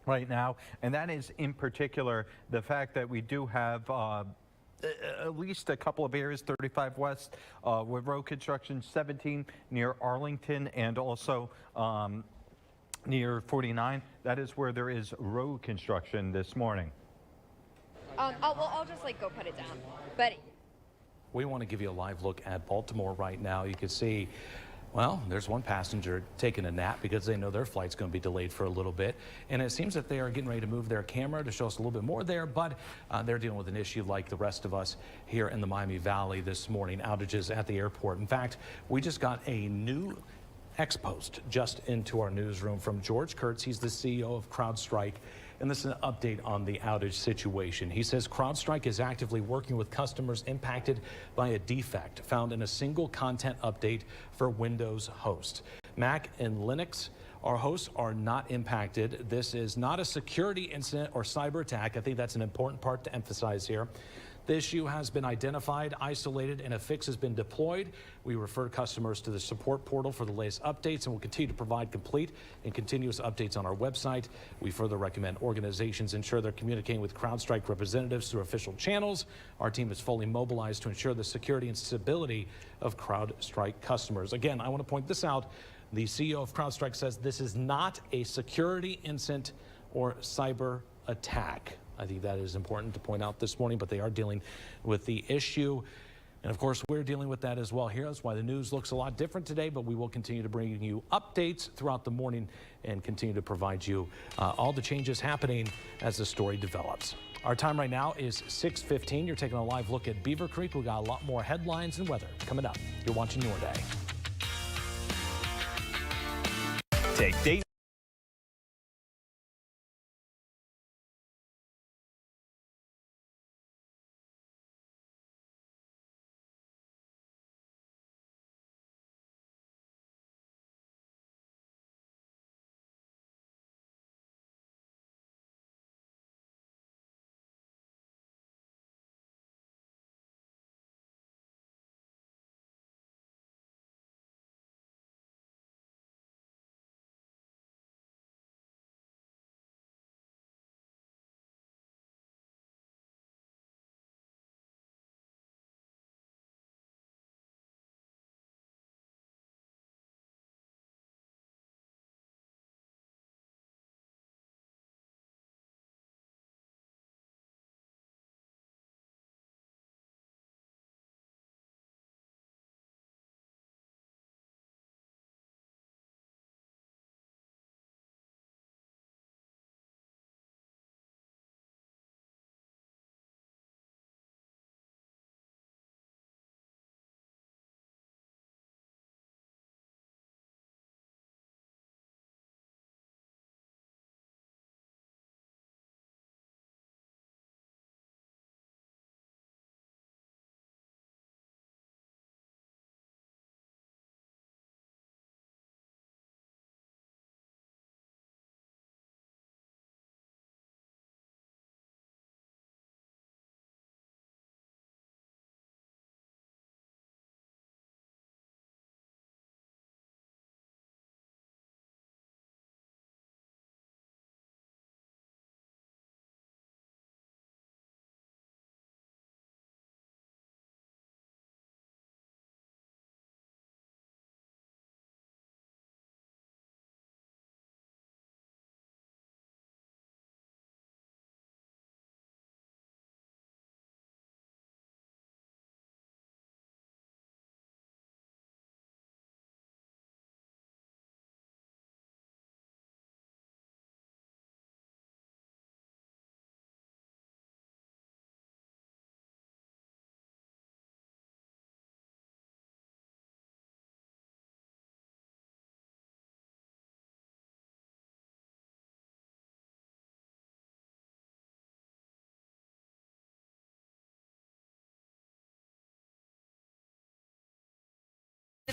right now, and that is in particular the fact that we do have at least a couple of areas, 35 West with road construction, 17 near Arlington, and also near 49. That is where there is road construction this morning. I'll just like go put it down. But we want to give you a live look at Baltimore right now. You can see, well, there's one passenger taking a nap because they know their flight's going to be delayed for a little bit. And it seems that they are getting ready to move their camera to show us a little bit more there, but they're dealing with an issue like the rest of us here in the Miami Valley this morning, outages at the airport. In fact, we just got a new ex-post just into our newsroom from George Kurtz. He's the CEO of CrowdStrike, and this is an update on the outage situation. He says CrowdStrike is actively working with customers impacted by a defect found in a single content update for Windows host. Mac and Linux, our hosts are not impacted. This is not a security incident or cyber attack. I think that's an important part to emphasize here. The issue has been identified, isolated, and a fix has been deployed. We refer customers to the support portal for the latest updates, and we'll continue to provide complete and continuous updates on our website. We further recommend organizations ensure they're communicating with CrowdStrike representatives through official channels. Our team is fully mobilized to ensure the security and stability of CrowdStrike customers. Again, I want to point this out. The CEO of CrowdStrike says this is not a security incident or cyber attack. I think that is important to point out this morning, but they are dealing with the issue. And of course, we're dealing with that as well here. That's why the news looks a lot different today, but we will continue to bring you updates throughout the morning and continue to provide you all the changes happening as the story develops. Our time right now is 6:15. You're taking a live look at Beaver Creek. We've got a lot more headlines and weather coming up. You're watching Your Day. Take Dayton.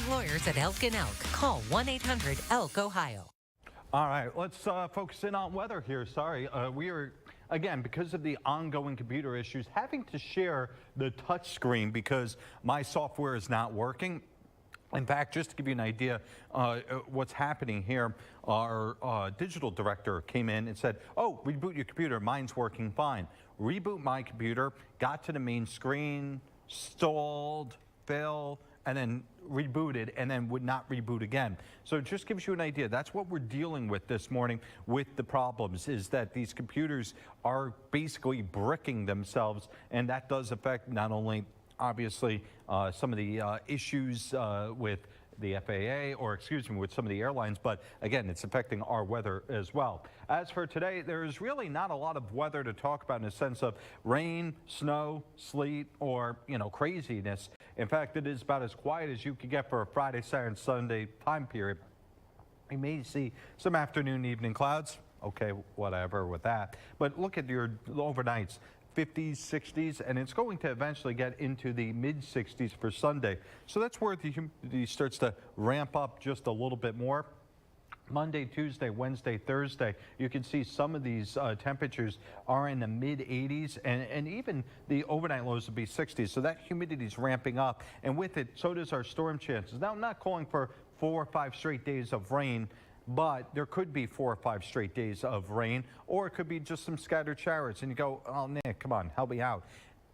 Lawyers at Elk and Elk. Call 1-800-ELK-OHIO. All right, let's focus in on weather here. Sorry, we are, again, because of the ongoing computer issues, having to share the touch screen because my software is not working. In fact, just to give you an idea what's happening here, our digital director came in and said, oh, reboot your computer, mine's working fine. Reboot my computer, got to the main screen, stalled, failed, and then rebooted, and then would not reboot again. So it just gives you an idea. That's what we're dealing with this morning with the problems, is that these computers are basically bricking themselves, and that does affect not only, obviously, some of the issues with the FAA, or excuse me, with some of the airlines, but again, it's affecting our weather as well. As for today, there's really not a lot of weather to talk about in the sense of rain, snow, sleet, or, you know, craziness. In fact, it is about as quiet as you could get for a Friday, Saturday, Sunday time period. You may see some afternoon, evening clouds. Okay, whatever with that. But look at your overnights. 50s, 60s, and it's going to eventually get into the mid-60s for Sunday. So that's where the humidity starts to ramp up just a little bit more. Monday, Tuesday, Wednesday, Thursday, you can see some of these temperatures are in the mid-80s, and even the overnight lows will be 60s. So that humidity is ramping up, and with it, so does our storm chances. Now, I'm not calling for 4 or 5 straight days of rain, but there could be 4 or 5 straight days of rain, or it could be just some scattered showers. And you go, oh, Nick, come on, help me out.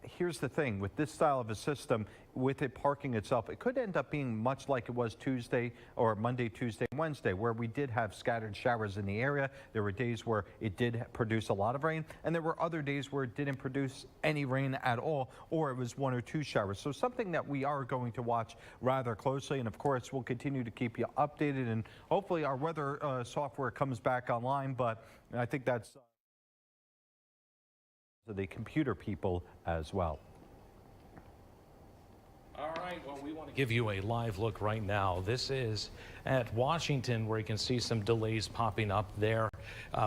Here's the thing, with this style of a system, with it parking itself, it could end up being much like it was Tuesday or Monday, Tuesday, and Wednesday, where we did have scattered showers in the area. There were days where it did produce a lot of rain, and there were other days where it didn't produce any rain at all, or it was 1 or 2 showers. So something that we are going to watch rather closely, and of course, we'll continue to keep you updated, and hopefully our weather software comes back online, but I think that's the computer people as well. All right. right, well, we want to give you a live look right now. This is at Washington, where you can see some delays popping up there.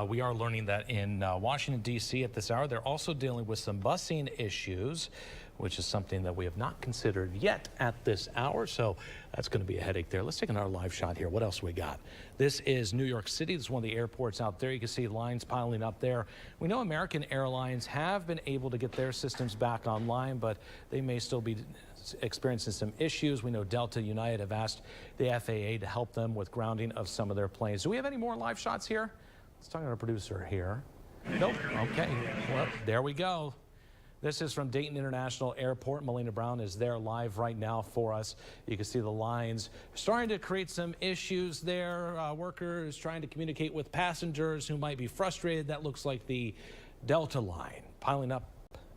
We are learning that in Washington, D.C. at this hour, they're also dealing with some busing issues, which is something that we have not considered yet at this hour. So that's going to be a headache there. Let's take another live shot here. What else we got? This is New York City. This is one of the airports out there. You can see lines piling up there. We know American Airlines have been able to get their systems back online, but they may still be experiencing some issues. We know Delta, United have asked the FAA to help them with grounding of some of their planes. Do we have any more live shots here? Let's talk to our producer here. Nope. Okay. Well, there we go. This is from Dayton International Airport. Melina Brown is there live right now for us. You can see the lines starting to create some issues there. Workers trying to communicate with passengers who might be frustrated. That looks like the Delta line piling up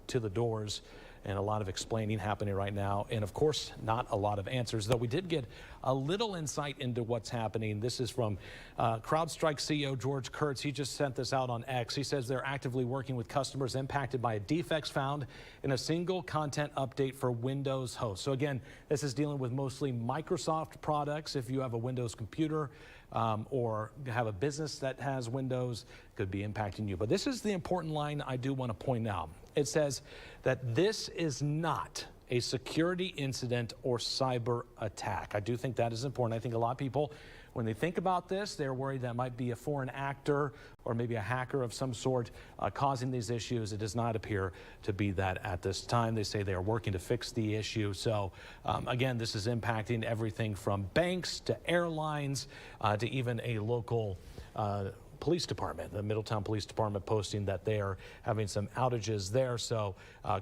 to the doors, and a lot of explaining happening right now. And of course, not a lot of answers, though we did get a little insight into what's happening. This is from CrowdStrike CEO George Kurtz. He just sent this out on X. He says they're actively working with customers impacted by defects found in a single content update for Windows hosts. So again, this is dealing with mostly Microsoft products. If you have a Windows computer, or have a business that has Windows, could be impacting you. But this is the important line I do want to point out. It says that this is not a security incident or cyber attack. I do think that is important. I think a lot of people, when they think about this, they're worried that might be a foreign actor or maybe a hacker of some sort causing these issues. It does not appear to be that at this time. They say they are working to fix the issue. So again, this is impacting everything from banks to airlines to even a local police department. The Middletown Police Department posting that they are having some outages there. So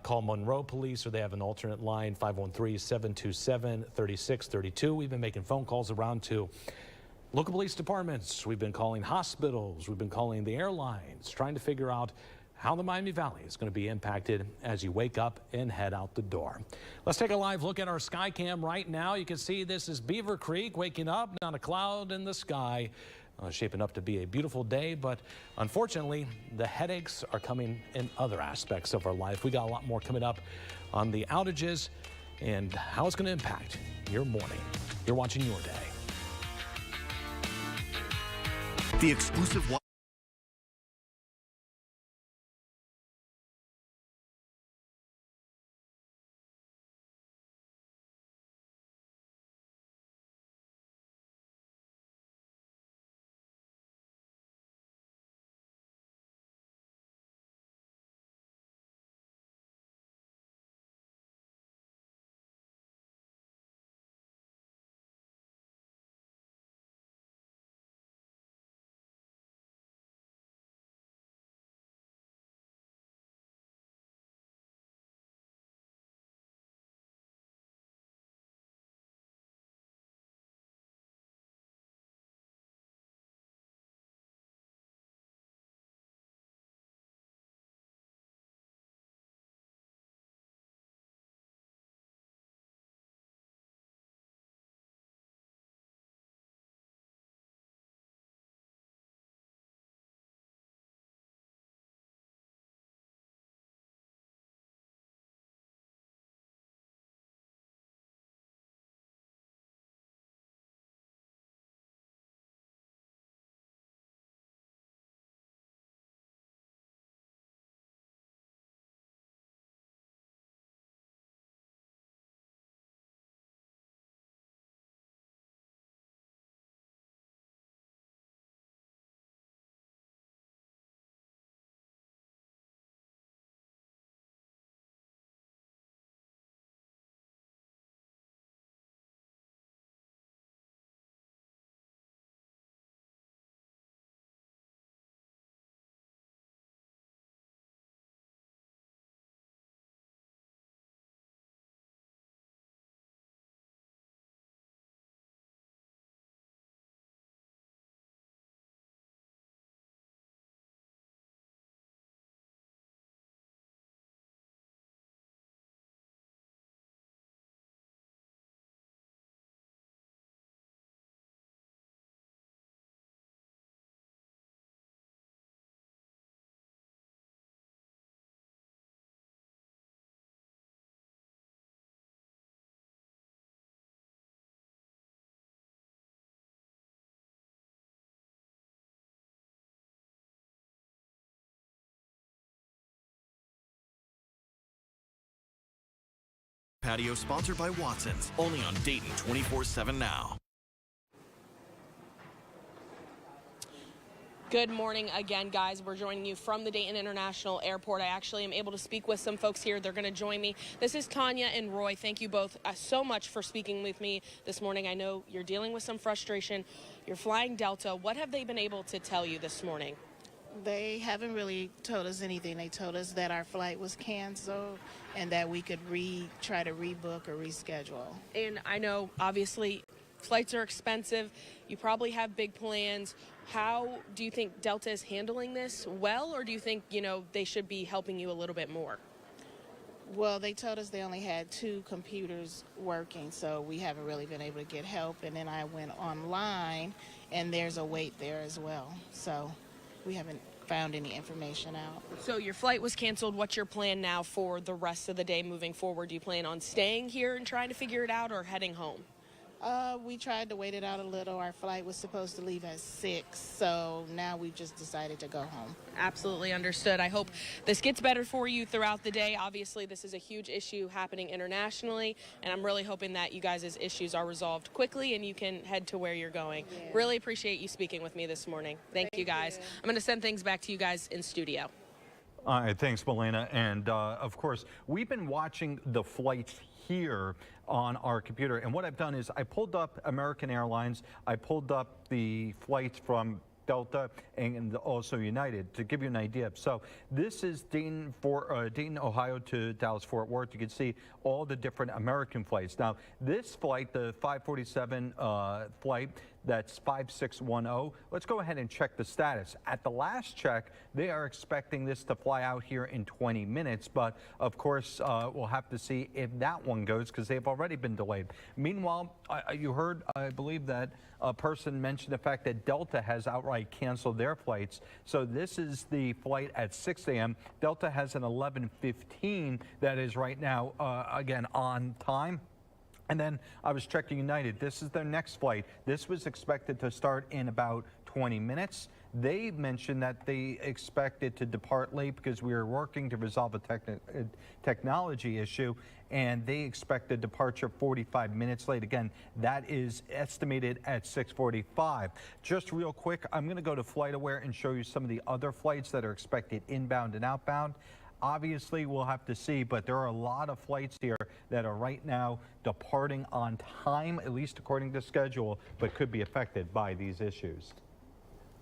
call Monroe Police, or they have an alternate line, 513-727-3632. We've been making phone calls around to local police departments. We've been calling hospitals. We've been calling the airlines, trying to figure out how the Miami Valley is going to be impacted as you wake up and head out the door. Let's take a live look at our sky cam right now. You can see this is Beaver Creek waking up, not a cloud in the sky. Shaping up to be a beautiful day, but unfortunately, the headaches are coming in other aspects of our life. We got a lot more coming up on the outages and how it's going to impact your morning. You're watching Your Day. The exclusive Patio sponsored by Watson's, only on Dayton 24/7 now. Good morning again, guys. We're joining you from the Dayton International Airport. I actually am able to speak with some folks here. They're going to join me. This is Tanya and Roy. Thank you both so much for speaking with me this morning. I know you're dealing with some frustration. You're flying Delta. What have they been able to tell you this morning? They haven't really told us anything. They told us that our flight was canceled and that we could try to rebook or reschedule. And I know, obviously, flights are expensive. You probably have big plans. How do you think Delta is handling this well, or do you think, they should be helping you a little bit more? Well, they told us they only had 2 computers working, so we haven't really been able to get help. And then I went online, and there's a wait there as well. So we haven't found any information out. So your flight was canceled. What's your plan now for the rest of the day moving forward? Do you plan on staying here and trying to figure it out, or heading home? We tried to wait it out a little. Our flight was supposed to leave at 6, so now we've just decided to go home. Absolutely understood. I hope this gets better for you throughout the day. Obviously, this is a huge issue happening internationally, and I'm really hoping that you guys' issues are resolved quickly and you can head to where you're going. Yeah. Really appreciate you speaking with me this morning. Thank you, guys. I'm going to send things back to you guys in studio. All right, thanks, Melina. And of course, we've been watching the flights here on our computer. And what I've done is I pulled up American Airlines. I pulled up the flights from Delta and also United to give you an idea. So this is Dayton, Ohio to Dallas-Fort Worth. You can see all the different American flights. Now, this flight, the 547 flight, that's 5610. Let's go ahead and check the status. At the last check, they are expecting this to fly out here in 20 minutes, but of course, we'll have to see if that one goes because they've already been delayed. Meanwhile, you heard, I believe that a person mentioned the fact that Delta has outright canceled their flights. So this is the flight at 6 a.m. Delta has an 11:15 that is right now, again, on time. And then I was checking United. This is their next flight. This was expected to start in about 20 minutes. They mentioned that they expected to depart late because we were working to resolve a technology issue, and they expect a departure 45 minutes late. Again, that is estimated at 6:45. Just real quick, I'm going to go to FlightAware and show you some of the other flights that are expected inbound and outbound. Obviously, we'll have to see, but there are a lot of flights here that are right now departing on time, at least according to schedule, but could be affected by these issues.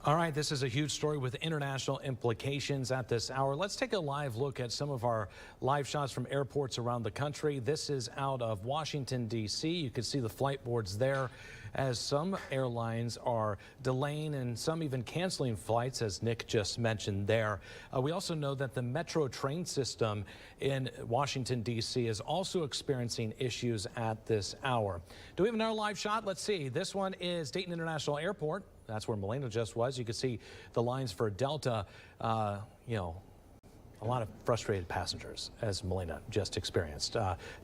All right, this is a huge story with international implications at this hour. Let's take a live look at some of our live shots from airports around the country. This is out of Washington, D.C. You can see the flight boards there as some airlines are delaying and some even canceling flights, as Nick just mentioned there. We also know that the metro train system in Washington, D.C. is also experiencing issues at this hour. Do we have another live shot? Let's see. This one is Dayton International Airport. That's where Melina just was. You can see the lines for Delta, a lot of frustrated passengers, as Melina just experienced,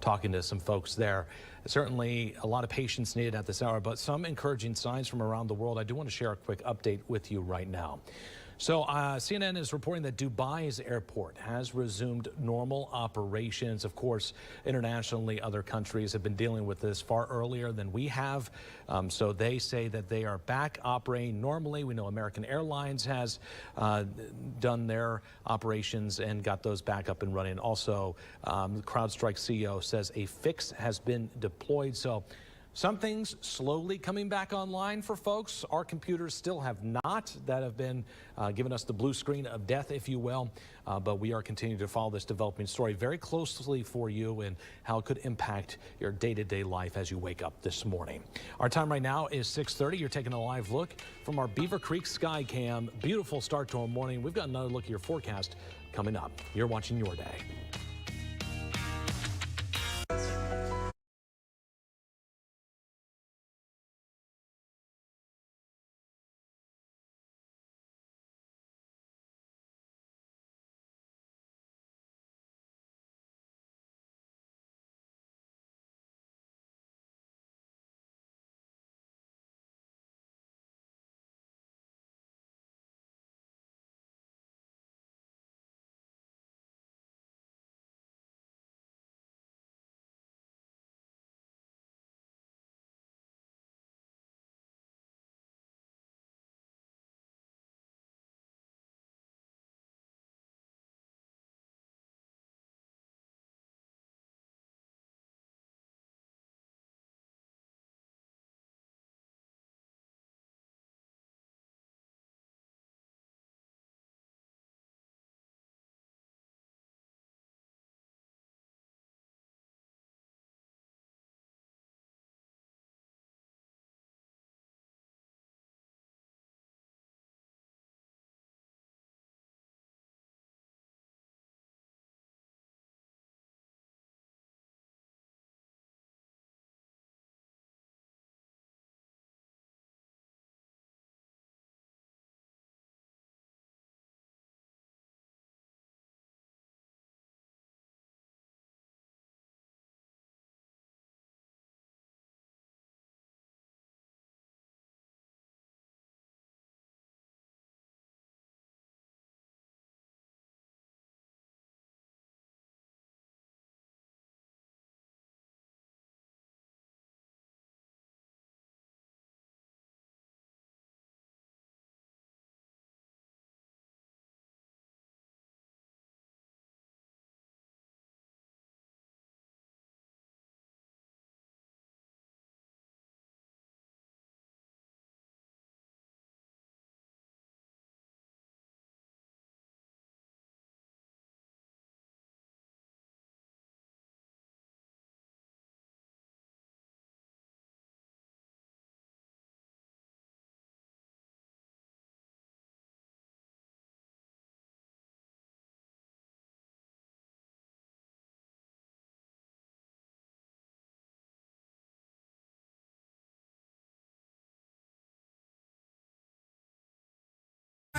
talking to some folks there. Certainly a lot of patience needed at this hour, but some encouraging signs from around the world. I do want to share a quick update with you right now. So CNN is reporting that Dubai's airport has resumed normal operations. Of course, internationally, other countries have been dealing with this far earlier than we have. So they say that they are back operating normally. We know American Airlines has done their operations and got those back up and running. Also, the CrowdStrike CEO says a fix has been deployed. So some things slowly coming back online for folks. Our computers still have not. That have been giving us the blue screen of death, if you will. But we are continuing to follow this developing story very closely for you and how it could impact your day-to-day life as you wake up this morning. Our time right now is 6:30. You're taking a live look from our Beaver Creek Sky Cam. Beautiful start to our morning. We've got another look at your forecast coming up. You're watching Your Day.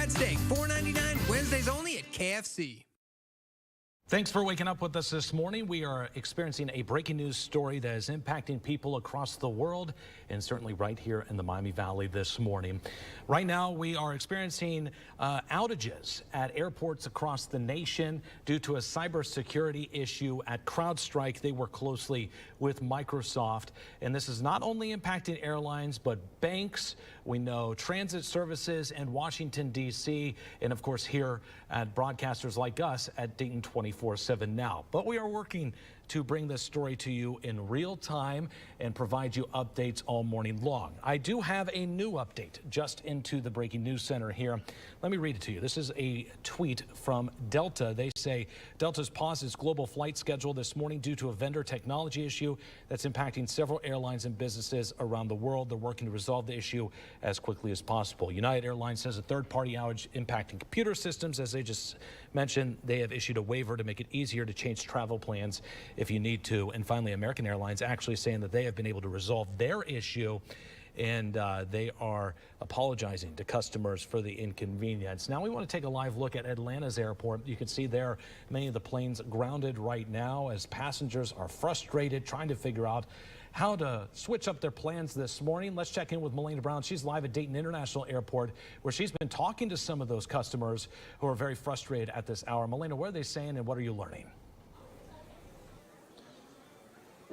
fried steak, $4.99, Wednesdays only at KFC. Thanks for waking up with us this morning. We are experiencing a breaking news story that is impacting people across the world and certainly right here in the Miami Valley this morning. Right now, we are experiencing outages at airports across the nation due to a cybersecurity issue at CrowdStrike. They work closely with Microsoft, and this is not only impacting airlines, but banks. We know transit services in Washington, D.C., and of course here at broadcasters like us at Dayton 24/7 now. But we are working to bring this story to you in real time and provide you updates all morning long. I do have a new update just into the breaking news center here. Let me read it to you. This is a tweet from Delta. They say Delta's paused its global flight schedule this morning due to a vendor technology issue that's impacting several airlines and businesses around the world. They're working to resolve the issue as quickly as possible. United Airlines says a third-party outage impacting computer systems. As they just mentioned, they have issued a waiver to make it easier to change travel plans if you need to. And finally, American Airlines actually saying that they have been able to resolve their issue, and they are apologizing to customers for the inconvenience. Now we want to take a live look at Atlanta's airport. You can see there many of the planes grounded right now as passengers are frustrated trying to figure out how to switch up their plans this morning. Let's check in with Melina Brown. She's live at Dayton International Airport, where she's been talking to some of those customers who are very frustrated at this hour. Melina, what are they saying and what are you learning?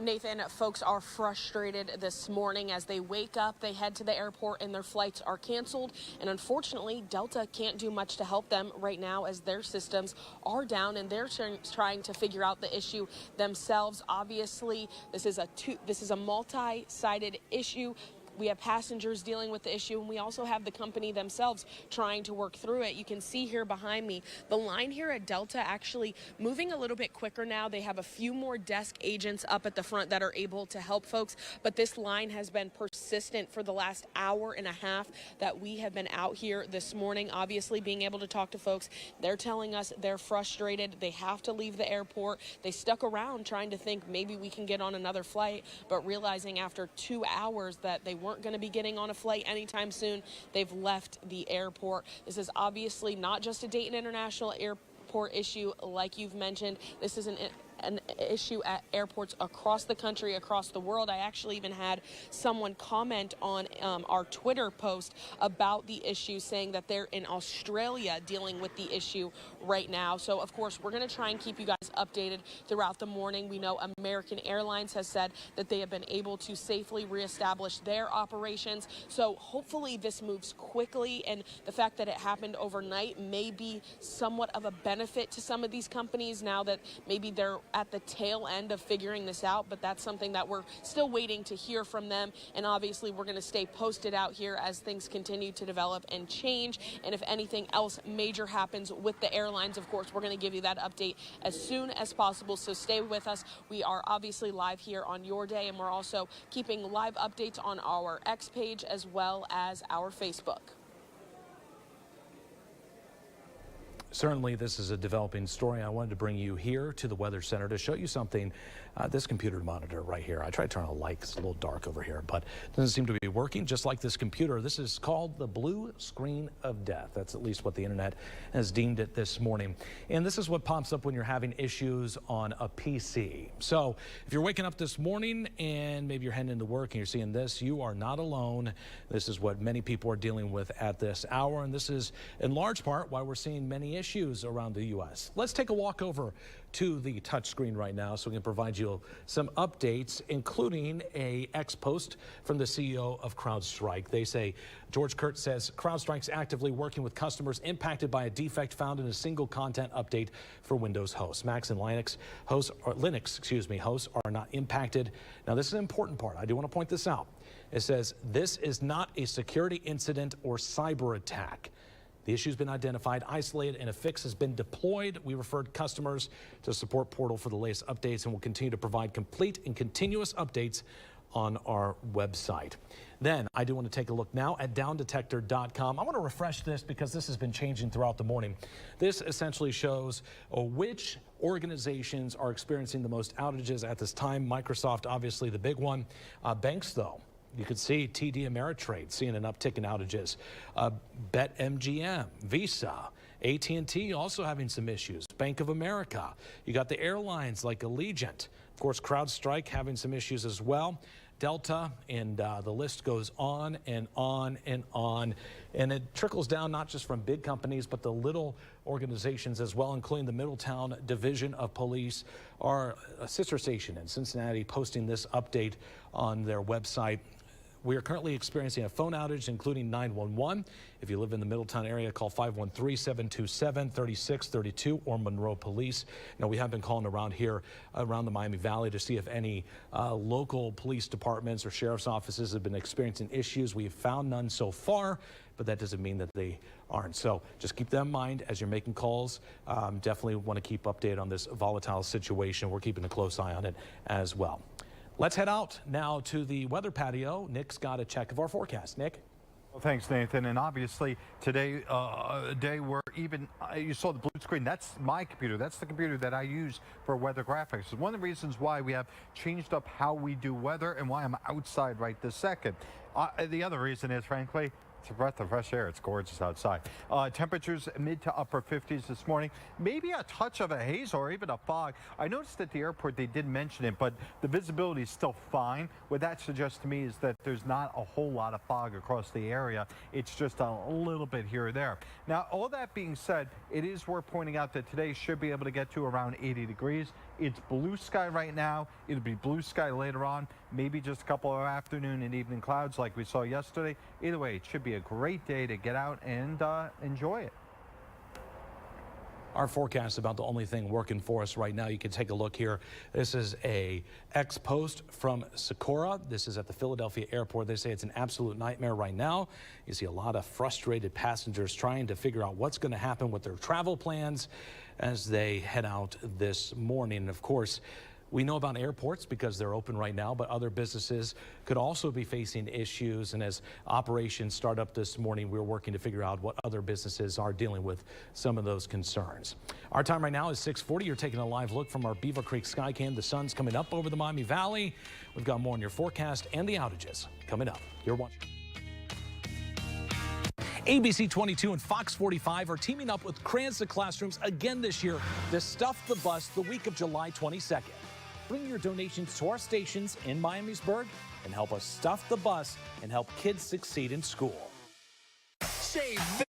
Nathan, folks are frustrated this morning as they wake up, they head to the airport and their flights are canceled. And unfortunately, Delta can't do much to help them right now as their systems are down and they're trying to figure out the issue themselves. Obviously, this is a multi-sided issue. We have passengers dealing with the issue, and we also have the company themselves trying to work through it. You can see here behind me, the line here at Delta actually moving a little bit quicker now. They have a few more desk agents up at the front that are able to help folks, but this line has been persistent for the last hour and a half that we have been out here this morning. Obviously, being able to talk to folks, they're telling us they're frustrated. They have to leave the airport. They stuck around trying to think maybe we can get on another flight, but realizing after 2 hours that they weren't going to be getting on a flight anytime soon, they've left the airport. This is obviously not just a Dayton International Airport issue, like you've mentioned. This is an issue at airports across the country, across the world. I actually even had someone comment on our Twitter post about the issue, saying that they're in Australia dealing with the issue right now. So of course, we're going to try and keep you guys updated throughout the morning. We know American Airlines has said that they have been able to safely reestablish their operations. So hopefully this moves quickly, and the fact that it happened overnight may be somewhat of a benefit to some of these companies now that maybe they're at the tail end of figuring this out, but that's something that we're still waiting to hear from them. And obviously we're going to stay posted out here as things continue to develop and change. And if anything else major happens with the airlines, of course, we're going to give you that update as soon as possible. So stay with us. We are obviously live here on your day, and we're also keeping live updates on our X page as well as our Facebook. Certainly, this is a developing story. I wanted to bring you here to the Weather Center to show you something. This computer monitor right here. I tried to turn on a light. It's a little dark over here, but it doesn't seem to be working. Just like this computer, this is called the blue screen of death. That's at least what the internet has deemed it this morning. And this is what pops up when you're having issues on a PC. So if you're waking up this morning and maybe you're heading into work and you're seeing this, you are not alone. This is what many people are dealing with at this hour, and this is in large part why we're seeing many issues around the U.S. Let's take a walk over to the touch screen right now so we can provide you some updates, including a X post from the CEO of CrowdStrike. They say, George Kurtz says, CrowdStrike's actively working with customers impacted by a defect found in a single content update for Windows hosts. Mac and Linux hosts are not impacted. Now, this is an important part. I do want to point this out. It says, this is not a security incident or cyber attack. The issue has been identified, isolated, and a fix has been deployed. We referred customers to the support portal for the latest updates, and will continue to provide complete and continuous updates on our website. Then I do want to take a look now at downdetector.com. I want to refresh this because this has been changing throughout the morning. This essentially shows which organizations are experiencing the most outages at this time. Microsoft, obviously the big one. Banks, though, You could see TD Ameritrade seeing an uptick in outages. BetMGM, Visa, AT&T also having some issues. Bank of America. You got the airlines like Allegiant. Of course, CrowdStrike having some issues as well. Delta, and the list goes on and on and on. And it trickles down not just from big companies, but the little organizations as well, including the Middletown Division of Police, our sister station in Cincinnati, posting this update on their website. We are currently experiencing a phone outage, including 911. If you live in the Middletown area, call 513-727-3632 or Monroe Police. Now, we have been calling around here, around the Miami Valley, to see if any local police departments or sheriff's offices have been experiencing issues. We have found none so far, but that doesn't mean that they aren't. So just keep that in mind as you're making calls. Definitely want to keep updated on this volatile situation. We're keeping a close eye on it as well. Let's head out now to the weather patio. Nick's got a check of our forecast. Nick? Well, thanks, Nathan. And obviously, today, a day where even you saw the blue screen. That's my computer. That's the computer that I use for weather graphics. It's one of the reasons why we have changed up how we do weather and why I'm outside right this second. The other reason is, frankly, it's a breath of fresh air. It's gorgeous outside. Temperatures mid to upper 50s this morning. Maybe a touch of a haze or even a fog. I noticed at the airport they did mention it, but the visibility is still fine. What that suggests to me is that there's not a whole lot of fog across the area. It's just a little bit here or there. Now, all that being said, it is worth pointing out that today should be able to get to around 80 degrees. It's blue sky right now. It'll be blue sky later on, maybe just a couple of afternoon and evening clouds like we saw yesterday. Either way, it should be a great day to get out and enjoy it. Our forecast is about the only thing working for us right now. You can take a look here. This is a ex-post from Socorro. This is at the Philadelphia airport. They say it's an absolute nightmare right now. You see a lot of frustrated passengers trying to figure out what's going to happen with their travel plans as they head out this morning. And of course, we know about airports because they're open right now, but other businesses could also be facing issues. And as operations start up this morning, we're working to figure out what other businesses are dealing with some of those concerns. Our time right now is 6:40. You're taking a live look from our Beaver Creek Skycam. The sun's coming up over the Miami Valley. We've got more on your forecast and the outages coming up. You're watching. ABC 22 and Fox 45 are teaming up with Cranston Classrooms again this year to stuff the bus the week of July 22nd. Bring your donations to our stations in Miamisburg and help us stuff the bus and help kids succeed in school. Save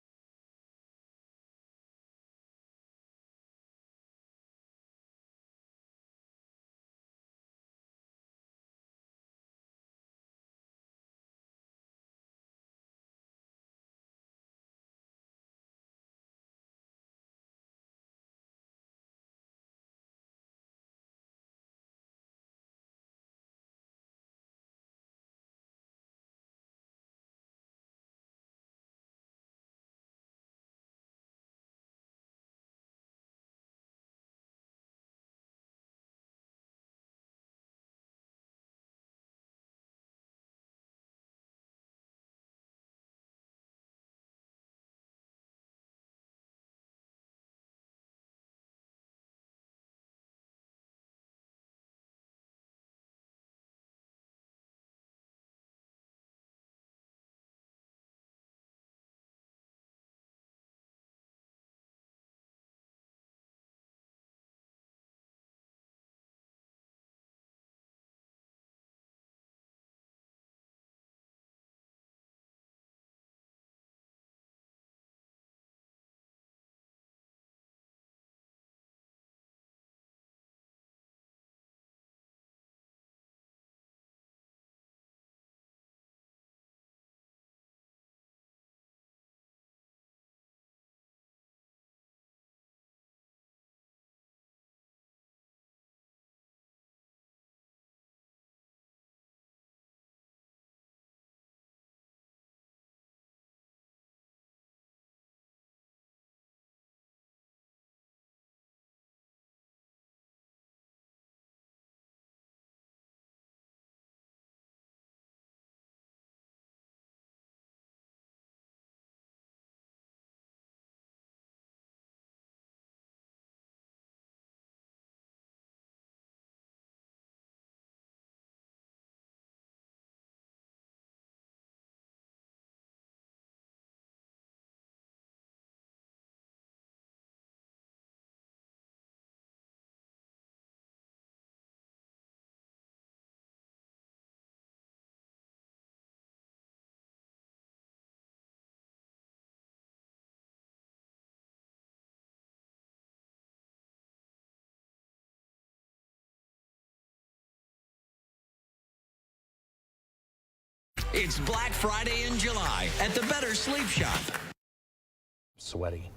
It's Black Friday in July at the Better Sleep Shop. Sweaty.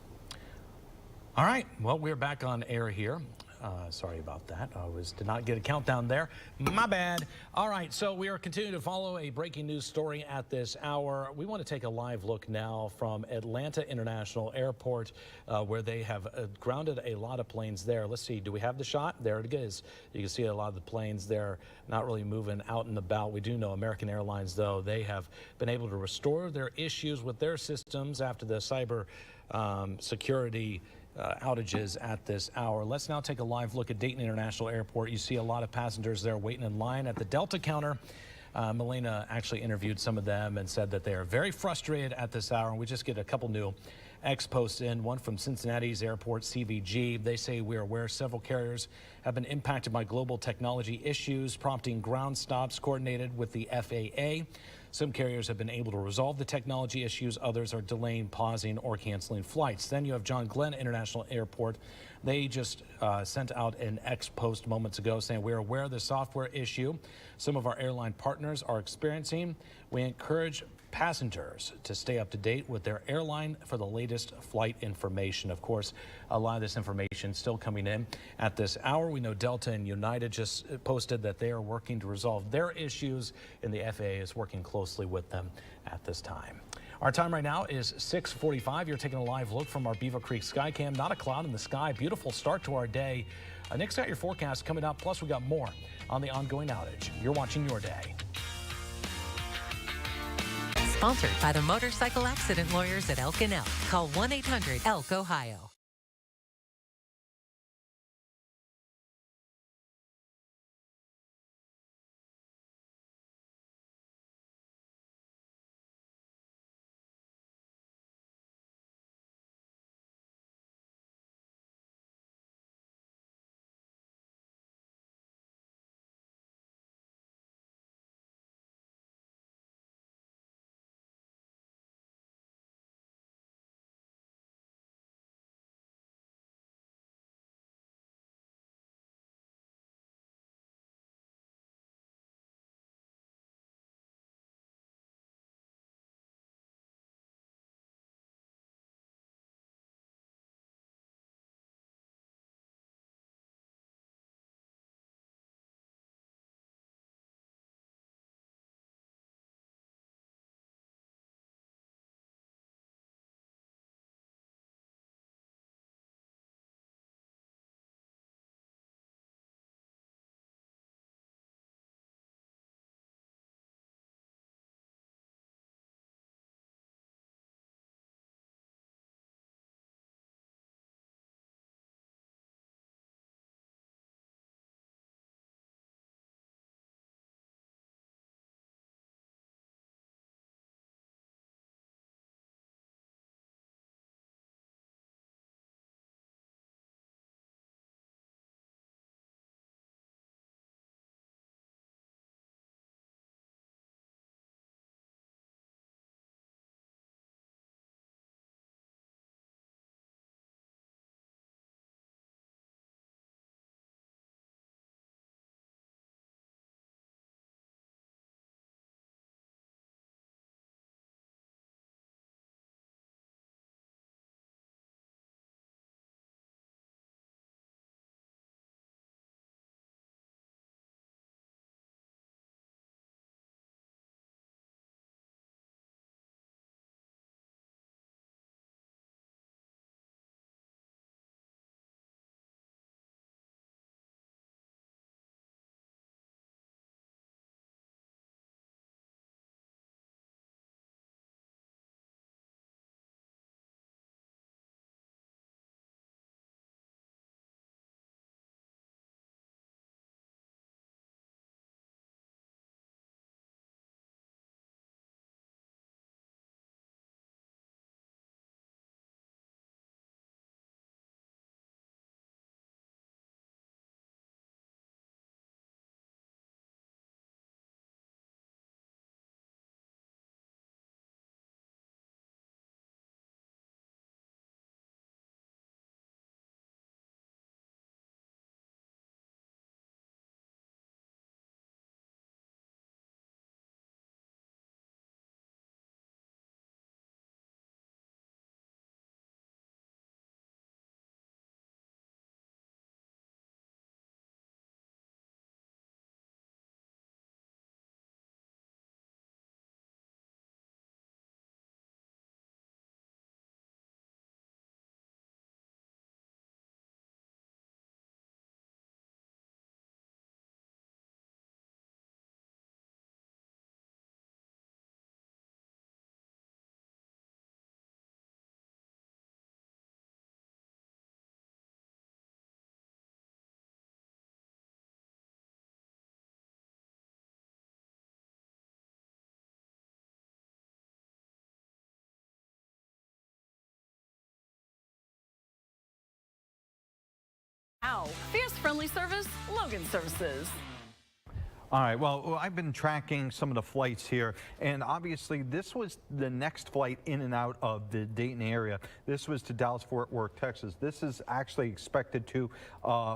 All right, well, we're back on air here. Sorry about that. Did not get a countdown there. My bad. All right, so we are continuing to follow a breaking news story at this hour. We want to take a live look now from Atlanta International Airport, where they have grounded a lot of planes there. Let's see, do we have the shot? There it is. You can see a lot of the planes there not really moving out and about. We do know American Airlines, though, they have been able to restore their issues with their systems after the cyber security outages at this hour. Let's now take a live look at Dayton International Airport. You see a lot of passengers there waiting in line at the Delta counter. Melena actually interviewed some of them and said that they are very frustrated at this hour. And we just get a couple new ex-posts in, one from Cincinnati's airport, CVG. They say we are aware several carriers have been impacted by global technology issues, prompting ground stops coordinated with the FAA. Some carriers have been able to resolve the technology issues. Others are delaying, pausing, or canceling flights. Then you have John Glenn International Airport. They just sent out an ex-post moments ago saying we're aware of the software issue some of our airline partners are experiencing. We encourage passengers to stay up to date with their airline for the latest flight information. Of course, a lot of this information still coming in at this hour. We know Delta and United just posted that they are working to resolve their issues, and the FAA is working closely with them at this time. Our time right now is 6:45. You're taking a live look from our Beaver Creek Skycam. Not a cloud in the sky. Beautiful start to our day. Nick's got your forecast coming up. Plus, we got more on the ongoing outage. You're watching Your Day. Sponsored by the Motorcycle Accident Lawyers at Elk and Elk. Call 1-800-ELK, Ohio. Now, fierce friendly service, Logan Services. All right, well, I've been tracking some of the flights here, and obviously this was the next flight in and out of the Dayton area. This was to Dallas-Fort Worth, Texas. This is actually expected to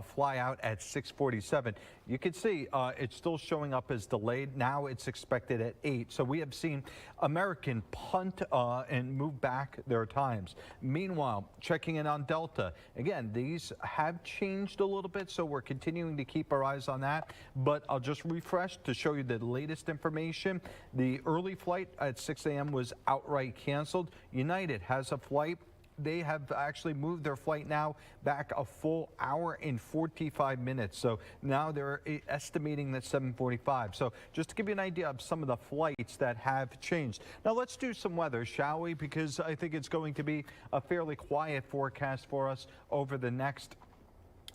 fly out at 6:47. You can see it's still showing up as delayed. Now it's expected at 8. So we have seen American punt and move back their times. Meanwhile, checking in on Delta. Again, these have changed a little bit, so we're continuing to keep our eyes on that. But I'll just refresh to show you the latest information. The early flight at 6 a.m. was outright canceled. United has a flight. They have actually moved their flight now back a full hour and 45 minutes. So now they're estimating that 7:45. So just to give you an idea of some of the flights that have changed. Now let's do some weather, shall we? Because I think it's going to be a fairly quiet forecast for us over the next,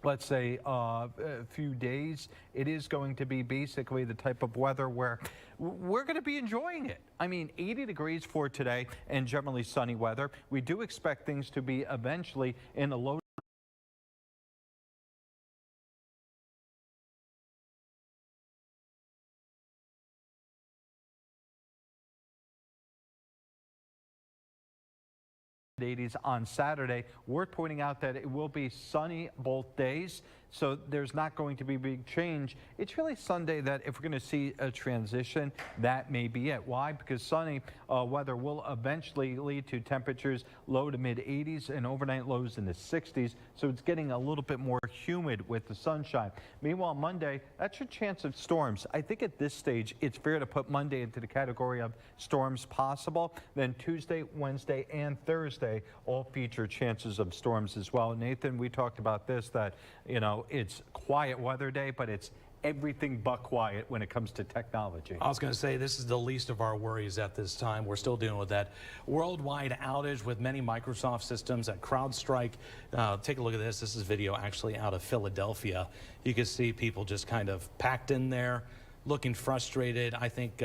let's say, a few days. It is going to be basically the type of weather where we're going to be enjoying it. I mean, 80 degrees for today and generally sunny weather. We do expect things to be eventually in the low '80s on Saturday. Worth pointing out that it will be sunny both days, so there's not going to be big change. It's really Sunday that if we're going to see a transition, that may be it. Why? Because sunny weather will eventually lead to temperatures low to mid 80s and overnight lows in the 60s, so it's getting a little bit more humid with the sunshine. Meanwhile, Monday, that's your chance of storms. I think at this stage, it's fair to put Monday into the category of storms possible. Then Tuesday, Wednesday, and Thursday all feature chances of storms as well. Nathan, we talked about this, that, you know, it's quiet weather day, but it's everything but quiet when it comes to technology. I was going to say, this is the least of our worries at this time. We're still dealing with that worldwide outage with many Microsoft systems at CrowdStrike. Take a look at this. This is video actually out of Philadelphia. You can see people just kind of packed in there, looking frustrated. I think,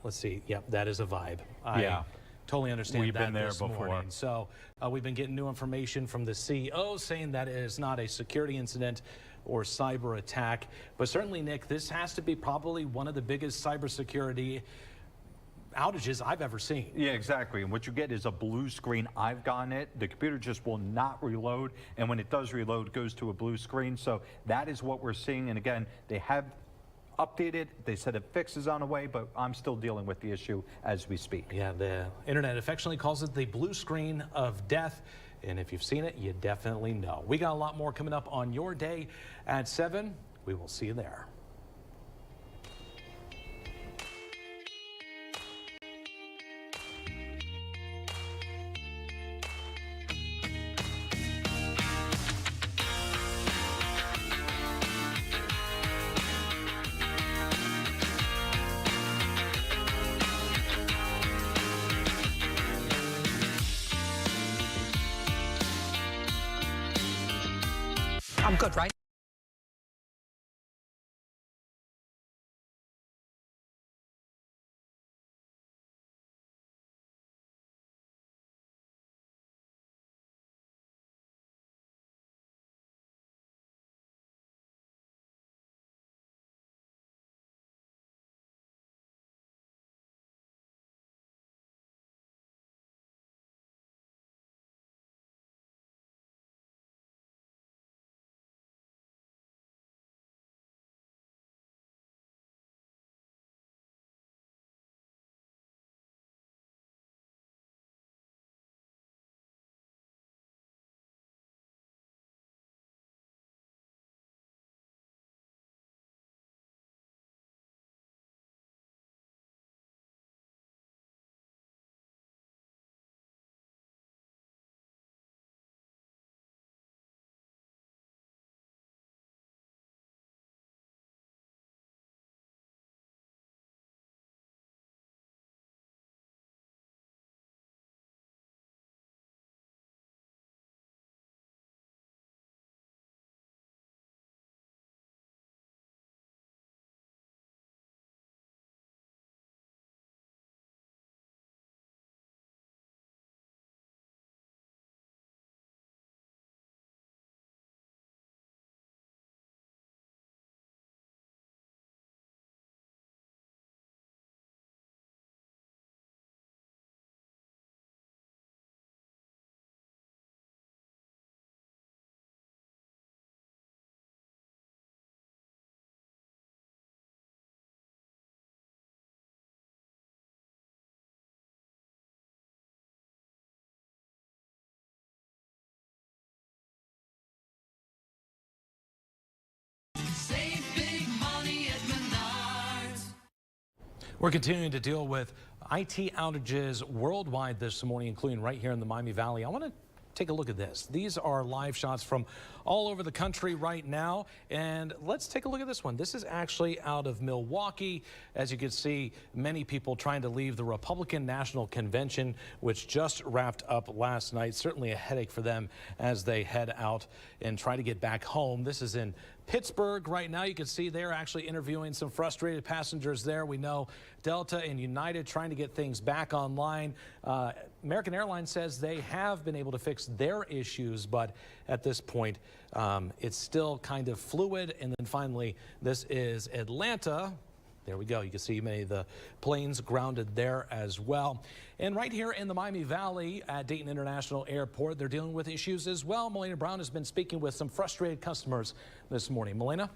let's see. Yep, that is a vibe. Yeah. Totally understand. We've that been there this before. Morning. So we've been getting new information from the CEO saying that it is not a security incident or cyber attack. But certainly, Nick, this has to be probably one of the biggest cybersecurity outages I've ever seen. Yeah, exactly. And what you get is a blue screen. I've gotten it. The computer just will not reload. And when it does reload, it goes to a blue screen. So that is what we're seeing. And again, they have updated. They said a fix is on the way, but I'm still dealing with the issue as we speak. Yeah, the internet affectionately calls it the blue screen of death. And if you've seen it, you definitely know. We got a lot more coming up on your day at 7. We will see you there. I'm good, right? We're continuing to deal with IT outages worldwide this morning, including right here in the Miami Valley. I want to take a look at this. These are live shots from all over the country right now. And let's take a look at this one. This is actually out of Milwaukee. As you can see, many people trying to leave the Republican National Convention, which just wrapped up last night. Certainly a headache for them as they head out and try to get back home. This is in Pittsburgh right now. You can see they're actually interviewing some frustrated passengers there. We know Delta and United trying to get things back online. American Airlines says they have been able to fix their issues, but at this point, it's still kind of fluid. And then finally, this is Atlanta. There we go. You can see many of the planes grounded there as well. And right here in the Miami Valley at Dayton International Airport, they're dealing with issues as well. Melena Brown has been speaking with some frustrated customers this morning. Melena?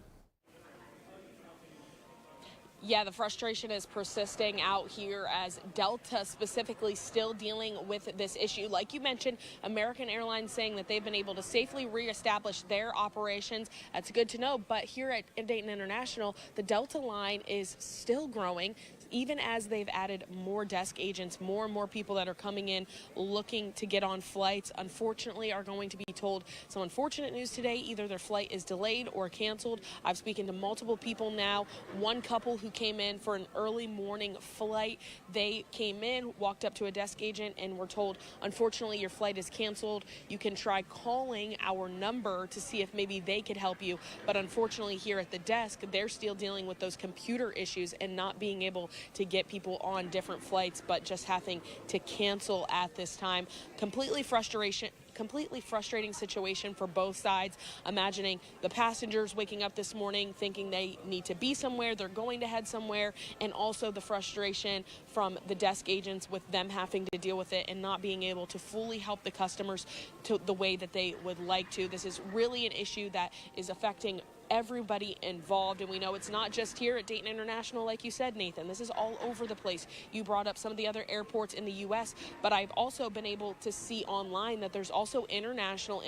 Yeah, the frustration is persisting out here as Delta specifically still dealing with this issue. Like you mentioned, American Airlines saying that they've been able to safely reestablish their operations. That's good to know. But here at Dayton International, the Delta line is still growing. Even as they've added more desk agents, more and more people that are coming in looking to get on flights, unfortunately are going to be told some unfortunate news today. Either their flight is delayed or canceled. I've spoken to multiple people now. One couple who came in for an early morning flight. They came in, walked up to a desk agent, and were told, unfortunately, your flight is canceled. You can try calling our number to see if maybe they could help you. But unfortunately, here at the desk, they're still dealing with those computer issues and not being able to get people on different flights, but just having to cancel at this time. Completely frustrating situation for both sides. Imagining the passengers waking up this morning thinking they need to be somewhere, they're going to head somewhere, and also the frustration from the desk agents with them having to deal with it and not being able to fully help the customers to the way that they would like to. This is really an issue that is affecting everybody involved, and we know it's not just here at Dayton International, like you said, Nathan. This is all over the place. You brought up some of the other airports in the U.S., but I've also been able to see online that there's also international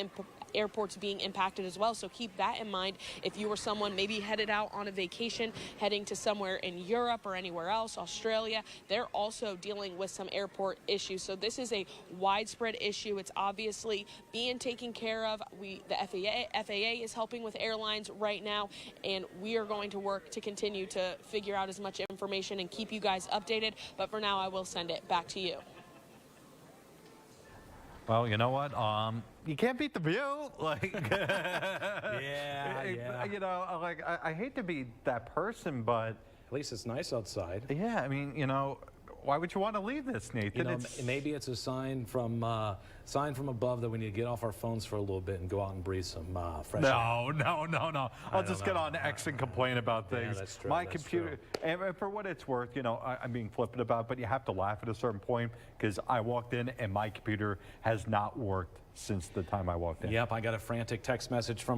airports being impacted as well. So keep that in mind. If you were someone maybe headed out on a vacation, heading to somewhere in Europe or anywhere else, Australia, they're also dealing with some airport issues. So this is a widespread issue. It's obviously being taken care of. The FAA is helping with airlines right now, and we are going to work to continue to figure out as much information and keep you guys updated. But for now, I will send it back to you. Well, you know what? You can't beat the view. Like, yeah. You know, like I hate to be that person, but at least it's nice outside. Yeah, I mean, you know, why would you want to leave this, Nathan? You know, maybe it's a sign from above that we need to get off our phones for a little bit and go out and breathe some fresh air. No. I'll just get on X and complain about things. Yeah, that's true. My computer, and for what it's worth, you know, I'm being flippant about it, but you have to laugh at a certain point because I walked in and my computer has not worked since the time I walked in. Yep, I got a frantic text message from